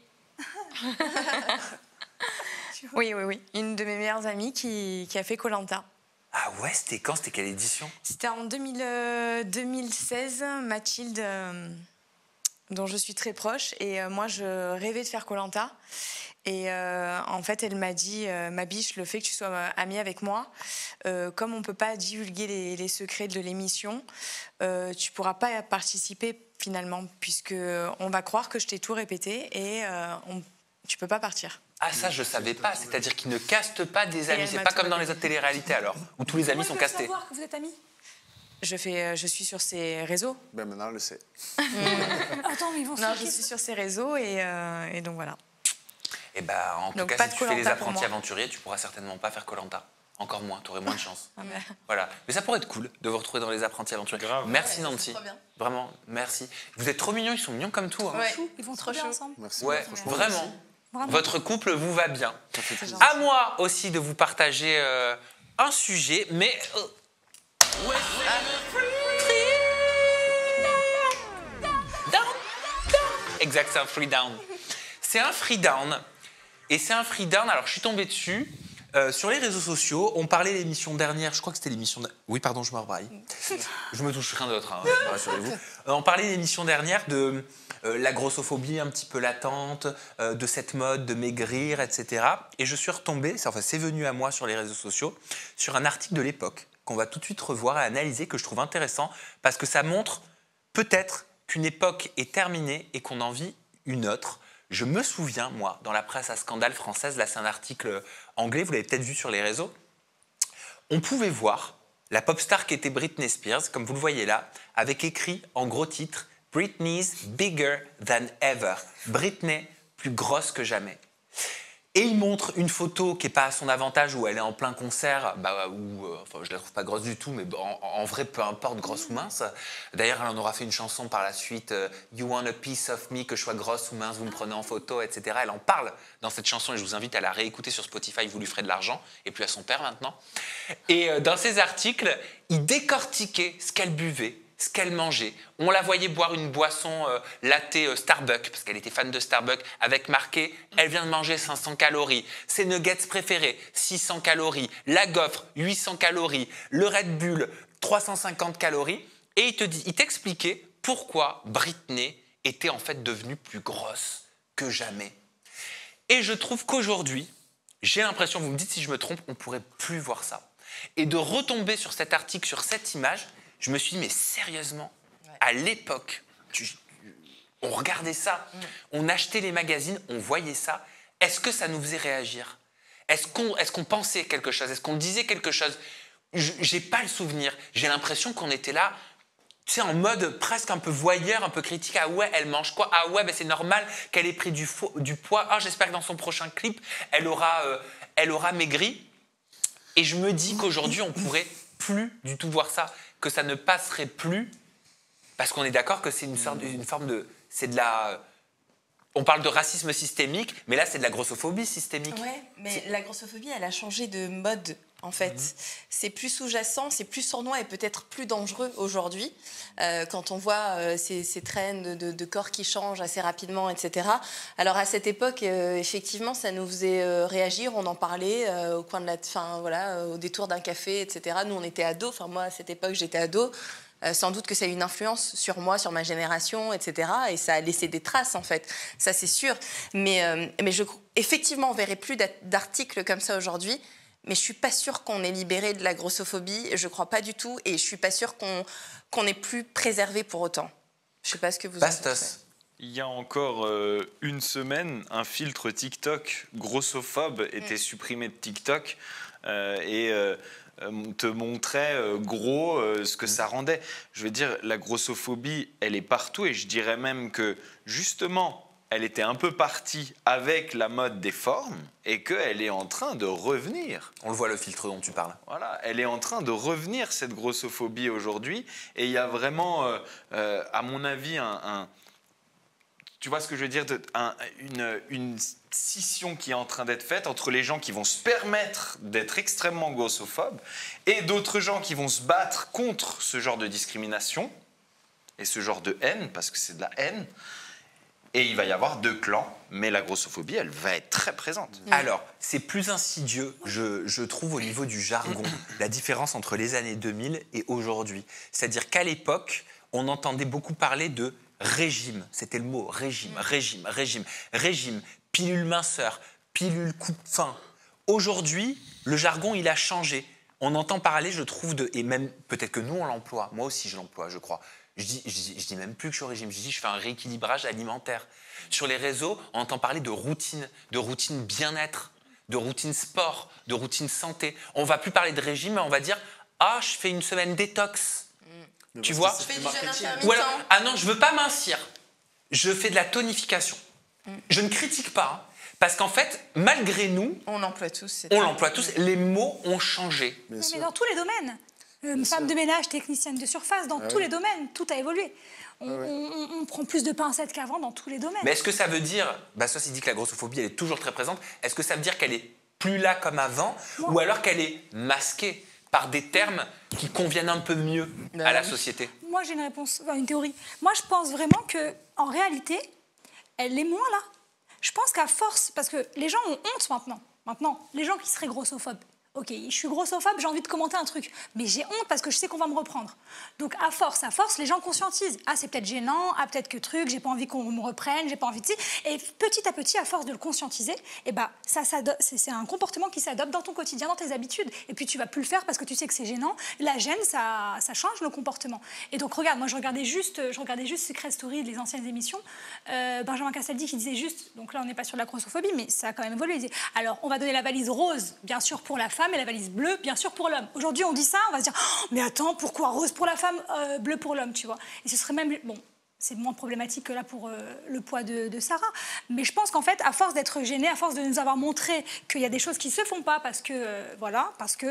Oui. Une de mes meilleures amies qui a fait Koh-Lanta. Ah ouais, c'était quand? C'était quelle édition? C'était en 2016. Mathilde dont je suis très proche. Et moi, je rêvais de faire Koh-Lanta. Et en fait, elle m'a dit, ma biche, le fait que tu sois amie avec moi, comme on ne peut pas divulguer les secrets de l'émission, tu ne pourras pas participer finalement, puisqu'on va croire que je t'ai tout répété et tu ne peux pas partir. Ah, ça, je savais pas. C'est-à-dire qu'ils ne castent pas des amis. elle C'est m'a pas tout comme dans les répété. autres téléréalités, alors, où tous les amis sont castés. savoir que vous êtes amis. Je suis sur ses réseaux. Ben maintenant, on le sait. Attends, mais ils vont se Non, liker. je suis sur ses réseaux et donc voilà. Et bah, en tout Donc, cas, pas si de tu fais les Koh-Lanta pour apprentis moi. aventuriers, tu pourras certainement pas faire Koh-Lanta. Encore moins, tu aurais moins de chance. Ah ben. Voilà. Mais ça pourrait être cool de vous retrouver dans les apprentis aventuriers. Grave. Merci Ouais, Nancy. c'est trop bien. Vraiment, merci. Vous êtes trop mignons, ils sont mignons comme tout. Hein. Ouais. Ils vont Trop trop bien chaud. ensemble. Merci. Ouais, franchement, vraiment. merci. Vraiment. Votre couple vous va bien. Ça fait plaisir. À moi aussi de vous partager un sujet, mais... Exact, c'est un free down. C'est un free down. Et c'est un free down, alors je suis tombé dessus. Sur les réseaux sociaux, on parlait l'émission dernière, je crois que c'était l'émission... Oui, pardon, je me rebraille. Je me touche rien d'autre, hein, rassurez-vous. On parlait l'émission dernière de la grossophobie un petit peu latente, de cette mode de maigrir, etc. Et je suis retombé, c'est venu à moi sur les réseaux sociaux, sur un article de l'époque qu'on va tout de suite revoir et analyser, que je trouve intéressant, parce que ça montre peut-être qu'une époque est terminée et qu'on en vit une autre. Je me souviens, moi, dans la presse à scandale française, là c'est un article anglais, vous l'avez peut-être vu sur les réseaux, on pouvait voir la pop star qui était Britney Spears, comme vous le voyez là, avec écrit en gros titre « Britney's bigger than ever ». Britney plus grosse que jamais. Et il montre une photo qui n'est pas à son avantage, où elle est en plein concert, enfin, je ne la trouve pas grosse du tout, mais en vrai, peu importe, grosse ou mince. D'ailleurs, elle en aura fait une chanson par la suite, You want a piece of me, que je sois grosse ou mince, vous me prenez en photo, etc. Elle en parle dans cette chanson, et je vous invite à la réécouter sur Spotify, vous lui ferez de l'argent, et puis à son père maintenant. Et dans ces articles, il décortiquait ce qu'elle buvait, ce qu'elle mangeait. On la voyait boire une boisson latte Starbucks, parce qu'elle était fan de Starbucks, avec marqué « Elle vient de manger 500 calories ». Ses nuggets préférés, 600 calories. La gaufre, 800 calories. Le Red Bull, 350 calories. Et il t'expliquait pourquoi Britney était en fait devenue plus grosse que jamais. Et je trouve qu'aujourd'hui, j'ai l'impression, vous me dites si je me trompe, on ne pourrait plus voir ça. Et de retomber sur cet article, sur cette image, je me suis dit, mais sérieusement, à l'époque, on regardait ça, on achetait les magazines, on voyait ça. Est-ce que ça nous faisait réagir? Est-ce qu'on pensait quelque chose? Est-ce qu'on disait quelque chose? J'ai pas le souvenir. J'ai l'impression qu'on était là, tu sais, en mode presque un peu voyeur, un peu critique. Ah ouais, elle mange quoi? Ah ouais, ben c'est normal qu'elle ait pris du poids. Ah, j'espère que dans son prochain clip, elle aura maigri. Et je me dis qu'aujourd'hui, on pourrait plus du tout voir ça, que ça ne passerait plus, parce qu'on est d'accord que c'est une forme de... C'est de la... On parle de racisme systémique, mais là, c'est de la grossophobie systémique. Ouais, mais la grossophobie, elle a changé de mode, en fait. C'est plus sous-jacent, c'est plus sournois et peut-être plus dangereux aujourd'hui. Quand on voit ces trends de corps qui changent assez rapidement, etc. Alors, à cette époque, effectivement, ça nous faisait réagir. On en parlait au coin de au détour d'un café, etc. Nous, on était ados. Enfin, moi, à cette époque, j'étais ado. Sans doute que ça a eu une influence sur moi, sur ma génération, etc. Et ça a laissé des traces, en fait. Ça, c'est sûr. Mais effectivement, on ne verrait plus d'articles comme ça aujourd'hui. Mais je ne suis pas sûre qu'on ait libéré de la grossophobie. Je ne crois pas du tout. Et je ne suis pas sûre qu'on ait plus préservé pour autant. Je ne sais pas ce que vous en pensez. Il y a encore une semaine, un filtre TikTok grossophobe était supprimé de TikTok te montrait gros ce que ça rendait. Je veux dire, la grossophobie, elle est partout et je dirais même que justement, elle était un peu partie avec la mode des formes et qu'elle est en train de revenir. On le voit, le filtre dont tu parles. Voilà, elle est en train de revenir, cette grossophobie aujourd'hui, et il y a vraiment, à mon avis, tu vois ce que je veux dire, une scission qui est en train d'être faite entre les gens qui vont se permettre d'être extrêmement grossophobes et d'autres gens qui vont se battre contre ce genre de discrimination et ce genre de haine, parce que c'est de la haine. Et il va y avoir deux clans, mais la grossophobie, elle va être très présente. Alors, c'est plus insidieux, je trouve, au niveau du jargon, la différence entre les années 2000 et aujourd'hui. C'est-à-dire qu'à l'époque, on entendait beaucoup parler de régime, c'était le mot, régime, pilule minceur, pilule coupe-faim. Aujourd'hui, le jargon, il a changé. On entend parler, je trouve, et même peut-être que nous, on l'emploie. Moi aussi, je l'emploie, je crois. Je dis même plus que je suis au régime, je dis je fais un rééquilibrage alimentaire. Sur les réseaux, on entend parler de routine bien-être, de routine sport, de routine santé. On va plus parler de régime, mais on va dire ah, je fais une semaine détox. Tu vois? Je fais du jeûne intermittent. Ou alors, ah non, je veux pas mincir. Je fais de la tonification. Je ne critique pas, hein, parce qu'en fait, malgré nous, on l'emploie tous. Les mots ont changé. Mais dans tous les domaines. Femme de ménage, technicienne de surface, dans tous les domaines, tout a évolué. On prend plus de pincettes qu'avant dans tous les domaines. Mais est-ce que ça veut dire, Bastos il dit que la grossophobie elle est toujours très présente, est-ce que ça veut dire qu'elle est plus là comme avant, ou alors qu'elle est masquée par des termes qui conviennent un peu mieux à la société? Moi j'ai une réponse, une théorie. Moi je pense vraiment qu'en réalité, elle est moins là. Je pense qu'à force, parce que les gens ont honte maintenant. Maintenant, les gens qui seraient grossophobes, ok, je suis grossophobe, j'ai envie de commenter un truc, mais j'ai honte parce que je sais qu'on va me reprendre. Donc à force, les gens conscientisent. Ah, c'est peut-être gênant, ah, peut-être que j'ai pas envie qu'on me reprenne, j'ai pas envie de... Et petit à petit, à force de le conscientiser, eh ben, c'est un comportement qui s'adopte dans ton quotidien, dans tes habitudes. Et puis tu vas plus le faire parce que tu sais que c'est gênant. La gêne, ça change le comportement. Et donc regarde, moi je regardais juste Secret Story, les anciennes émissions. Benjamin Castaldi qui disait juste, donc là on n'est pas sur la grossophobie, mais ça a quand même évolué. Il disait, alors on va donner la valise rose, bien sûr pour la femme, et la valise bleue, bien sûr, pour l'homme. Aujourd'hui, on dit ça, on va se dire oh, mais attends, pourquoi rose pour la femme, bleu pour l'homme, tu vois? Et ce serait même... Bon, c'est moins problématique que là pour le poids de Sarah. Mais je pense qu'en fait, à force d'être gênée, à force de nous avoir montré qu'il y a des choses qui ne se font pas parce que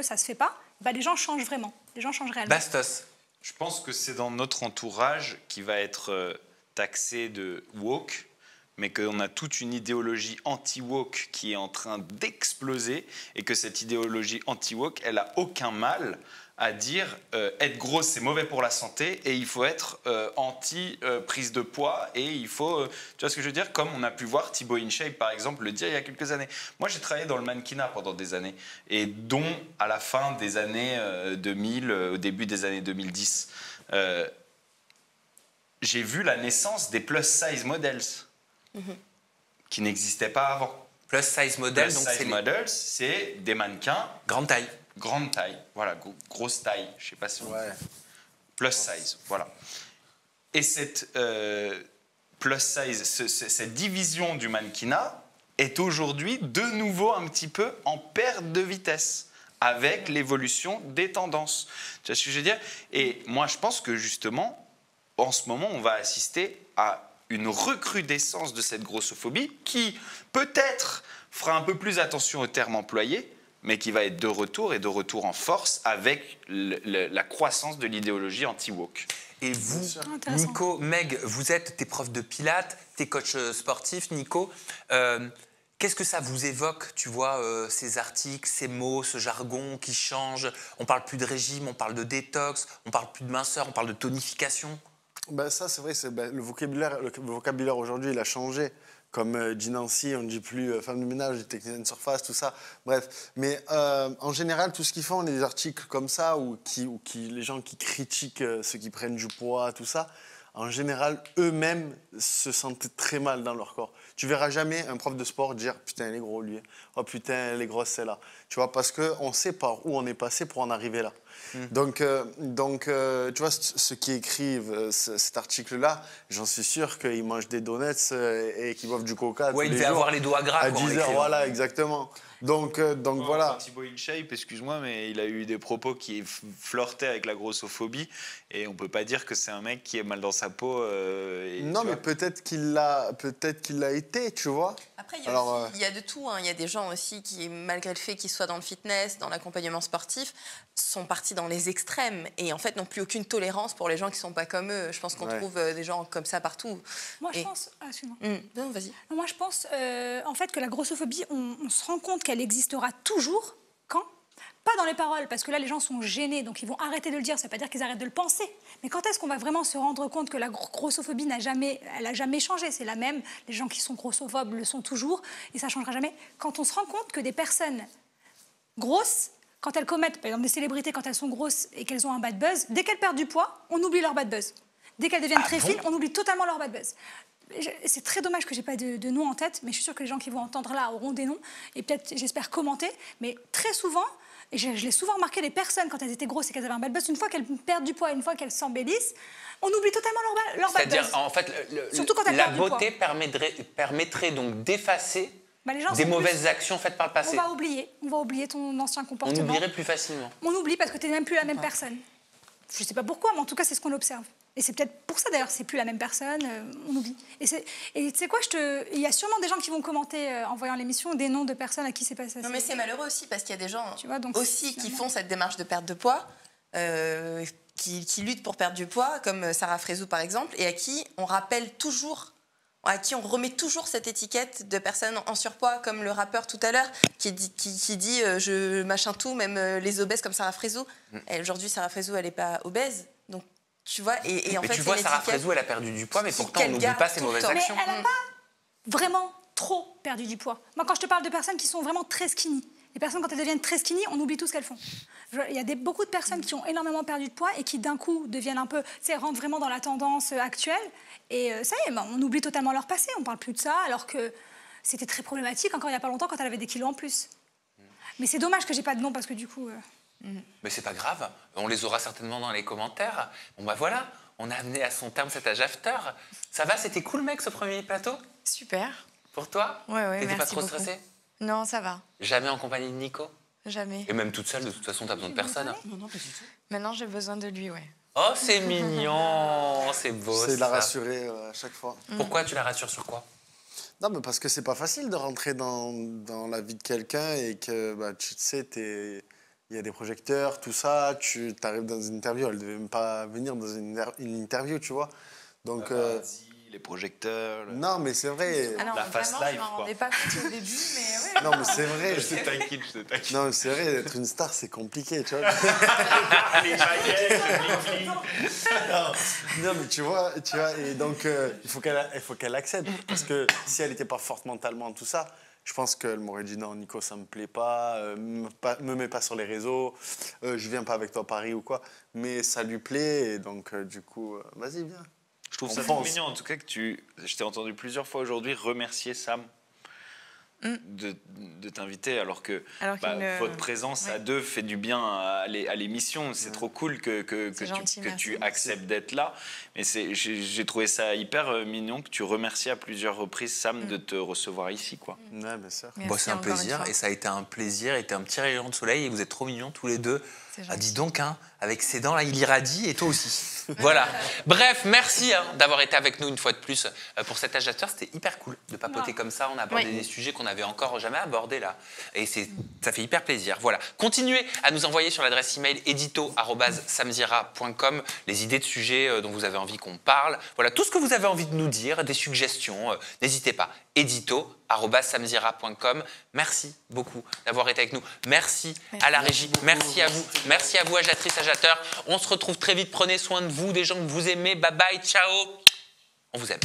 ça ne se fait pas, les gens changent vraiment. Les gens changent réellement. Bastos. Je pense que c'est dans notre entourage qui va être taxé de woke, mais qu'on a toute une idéologie anti-woke qui est en train d'exploser et que cette idéologie anti-woke, elle n'a aucun mal à dire être grosse, c'est mauvais pour la santé et il faut être anti-prise de poids et il faut... tu vois ce que je veux dire? Comme on a pu voir Thibaut InShape, par exemple, le dire il y a quelques années. Moi, j'ai travaillé dans le mannequinat pendant des années et dont à la fin des années 2000, au début des années 2010, j'ai vu la naissance des plus-size models. Qui n'existait pas avant. Plus size model, plus size models, c'est des mannequins grande taille, voilà, grosse taille, je sais pas si on... plus size, voilà. Et cette plus size, cette division du mannequinat est aujourd'hui de nouveau un petit peu en perte de vitesse avec l'évolution des tendances. Tu vois ce que je veux dire? Et moi, je pense que justement, en ce moment, on va assister à une recrudescence de cette grossophobie qui, peut-être, fera un peu plus attention aux termes employés, mais qui va être de retour en force avec la croissance de l'idéologie anti-woke. Et vous, Nico, Meg, vous êtes tes profs de pilates, tes coachs sportifs, Nico. Qu'est-ce que ça vous évoque, tu vois, ces articles, ces mots, ce jargon qui change? On parle plus de régime, on parle de détox, on parle plus de minceur, on parle de tonification. Ça, c'est vrai, le vocabulaire aujourd'hui, il a changé. Comme dit Nancy, on ne dit plus femme de ménage, dit technicienne de surface, tout ça. Bref. Mais en général, tout ce qu'ils font, les articles comme ça, ou les gens qui critiquent ceux qui prennent du poids, tout ça, en général, eux-mêmes se sentent très mal dans leur corps. Tu verras jamais un prof de sport dire « Putain, elle est gros, lui. Oh putain, elle est grosse, celle-là. » Tu vois, parce qu'on sait par où on est passé pour en arriver là. Donc, tu vois, ceux qui écrivent cet article-là, j'en suis sûr qu'ils mangent des donuts et qu'ils boivent du coca tous les jours. Il devait avoir les doigts gras. À 10 heures, voilà, exactement. Donc voilà. Thibaut InShape, excuse-moi, mais il a eu des propos qui flirtaient avec la grossophobie et on peut pas dire que c'est un mec qui est mal dans sa peau. Non, mais peut-être qu'il l'a été, tu vois. Après, il y a de tout. Il y a des gens aussi qui, malgré le fait qu'ils soient dans le fitness, dans l'accompagnement sportif, sont partis dans les extrêmes et en fait n'ont plus aucune tolérance pour les gens qui sont pas comme eux. Je pense qu'on trouve des gens comme ça partout. Moi, je pense... excuse-moi. Non, vas-y. Moi, je pense en fait que la grossophobie, on se rend compte qu'elle existera toujours quand? Pas dans les paroles, parce que là, les gens sont gênés, donc ils vont arrêter de le dire. Ça ne veut pas dire qu'ils arrêtent de le penser. Mais quand est-ce qu'on va vraiment se rendre compte que la grossophobie n'a jamais changé? C'est la même. Les gens qui sont grossophobes le sont toujours, et ça ne changera jamais. Quand on se rend compte que des personnes grosses, quand elles commettent, par exemple des célébrités, quand elles sont grosses et qu'elles ont un bad buzz, dès qu'elles perdent du poids, on oublie leur bad buzz. dès qu'elles deviennent très fines, on oublie totalement leur bad buzz. C'est très dommage que j'ai pas de nom en tête, mais je suis sûre que les gens qui vont entendre là auront des noms et peut-être, j'espère, commenter. Mais très souvent, et je l'ai souvent remarqué, les personnes, quand elles étaient grosses et qu'elles avaient un bad buzz, une fois qu'elles perdent du poids, une fois qu'elles s'embellissent, on oublie totalement leur bad buzz. C'est-à-dire, en fait, surtout quand elles la perdent du beauté poids. permettrait donc d'effacer les gens des sont mauvaises actions faites par le passé. On va oublier ton ancien comportement. On oublierait plus facilement. On oublie parce que tu n'es même plus la même personne. Je ne sais pas pourquoi, mais en tout cas, c'est ce qu'on observe. Et c'est peut-être pour ça, d'ailleurs, c'est plus la même personne, on oublie. Et tu sais quoi, il y a sûrement des gens qui vont commenter, en voyant l'émission, des noms de personnes à qui c'est passé. Non, mais c'est malheureux aussi, parce qu'il y a des gens donc, aussi qui font cette démarche de perte de poids, qui luttent pour perdre du poids, comme Sarah Frézou, par exemple, et à qui on rappelle toujours, à qui on remet toujours cette étiquette de personne en surpoids, comme le rappeur tout à l'heure, qui dit je machin tout, même les obèses comme Sarah Frézou. Et aujourd'hui, Sarah Frézou, elle n'est pas obèse, donc tu vois. Et en mais fait, tu vois, Sarah Frézou, elle a perdu du poids, mais pourtant, on n'oublie pas ses mauvaises actions. Mais elle n'a pas vraiment trop perdu du poids. Moi, quand je te parle de personnes qui sont vraiment très skinny, les personnes, quand elles deviennent très skinny, on oublie tout ce qu'elles font. Il y a beaucoup de personnes qui ont énormément perdu de poids et qui, d'un coup, deviennent un peu, tu sais, rentrent vraiment dans la tendance actuelle. Et ça y est, on oublie totalement leur passé. On ne parle plus de ça, alors que c'était très problématique encore il n'y a pas longtemps quand elle avait des kilos en plus. Mais c'est dommage que j'ai pas de nom parce que du coup... Mais c'est pas grave, on les aura certainement dans les commentaires. Bon bah voilà, on a amené à son terme cet âge after. Ça va, c'était cool mec ce premier plateau? Super. Pour toi? Ouais, T'étais merci pas trop beaucoup. stressée? Non, ça va. Jamais en compagnie de Nico? Jamais. Et même toute seule, de toute façon, t'as besoin de personne. Non, pas du tout. Maintenant, j'ai besoin de lui, ouais. Oh, c'est mignon, c'est beau. C'est de la rassurer à chaque fois. Pourquoi tu la rassures sur quoi? Non, mais parce que c'est pas facile de rentrer dans la vie de quelqu'un et que tu sais, il y a des projecteurs, tout ça, tu arrives dans une interview, elle ne devait même pas venir dans une interview, tu vois. Donc, les projecteurs. Non, mais c'est vrai. Alors, la fast life. Je m'en rendais pas compte au début, mais ouais. Non, mais c'est vrai. Je te taquine. Non, mais c'est vrai, être une star, c'est compliqué, tu vois. Les baguettes, le bling. Non, mais tu vois, et donc, il faut qu'elle accepte. Parce que si elle n'était pas forte mentalement, tout ça, je pense qu'elle m'aurait dit non, Nico, ça me plaît pas, me mets pas sur les réseaux, je viens pas avec toi à Paris ou quoi. Mais ça lui plaît, et donc, du coup, vas-y, viens. Je trouve ça trop mignon, en tout cas, que je t'ai entendu plusieurs fois aujourd'hui remercier Sam de t'inviter, alors que votre présence à deux fait du bien à l'émission. C'est trop cool que tu acceptes d'être là. Mais j'ai trouvé ça hyper mignon que tu remercies à plusieurs reprises Sam de te recevoir ici, quoi. Ouais, bien sûr. Bon, c'est un plaisir, et ça a été un plaisir, et t'es un petit rayon de soleil, et vous êtes trop mignons tous les deux. Ah, dis donc, hein, avec ses dents là, il irradie, et toi aussi. Voilà. Bref, merci d'avoir été avec nous une fois de plus pour cet âge after. C'était hyper cool de papoter comme ça. On a abordé des sujets qu'on n'avait encore jamais abordés là, et ça fait hyper plaisir. Voilà. Continuez à nous envoyer sur l'adresse email edito@samzira.com les idées de sujets dont vous avez envie qu'on parle. Voilà, tout ce que vous avez envie de nous dire, des suggestions, n'hésitez pas. edito@samzira.com. Merci beaucoup d'avoir été avec nous. Merci à la régie. Merci à vous. Merci à vous, agiatrices, agitateurs. On se retrouve très vite. Prenez soin de vous, des gens que vous aimez. Bye bye, ciao. On vous aime.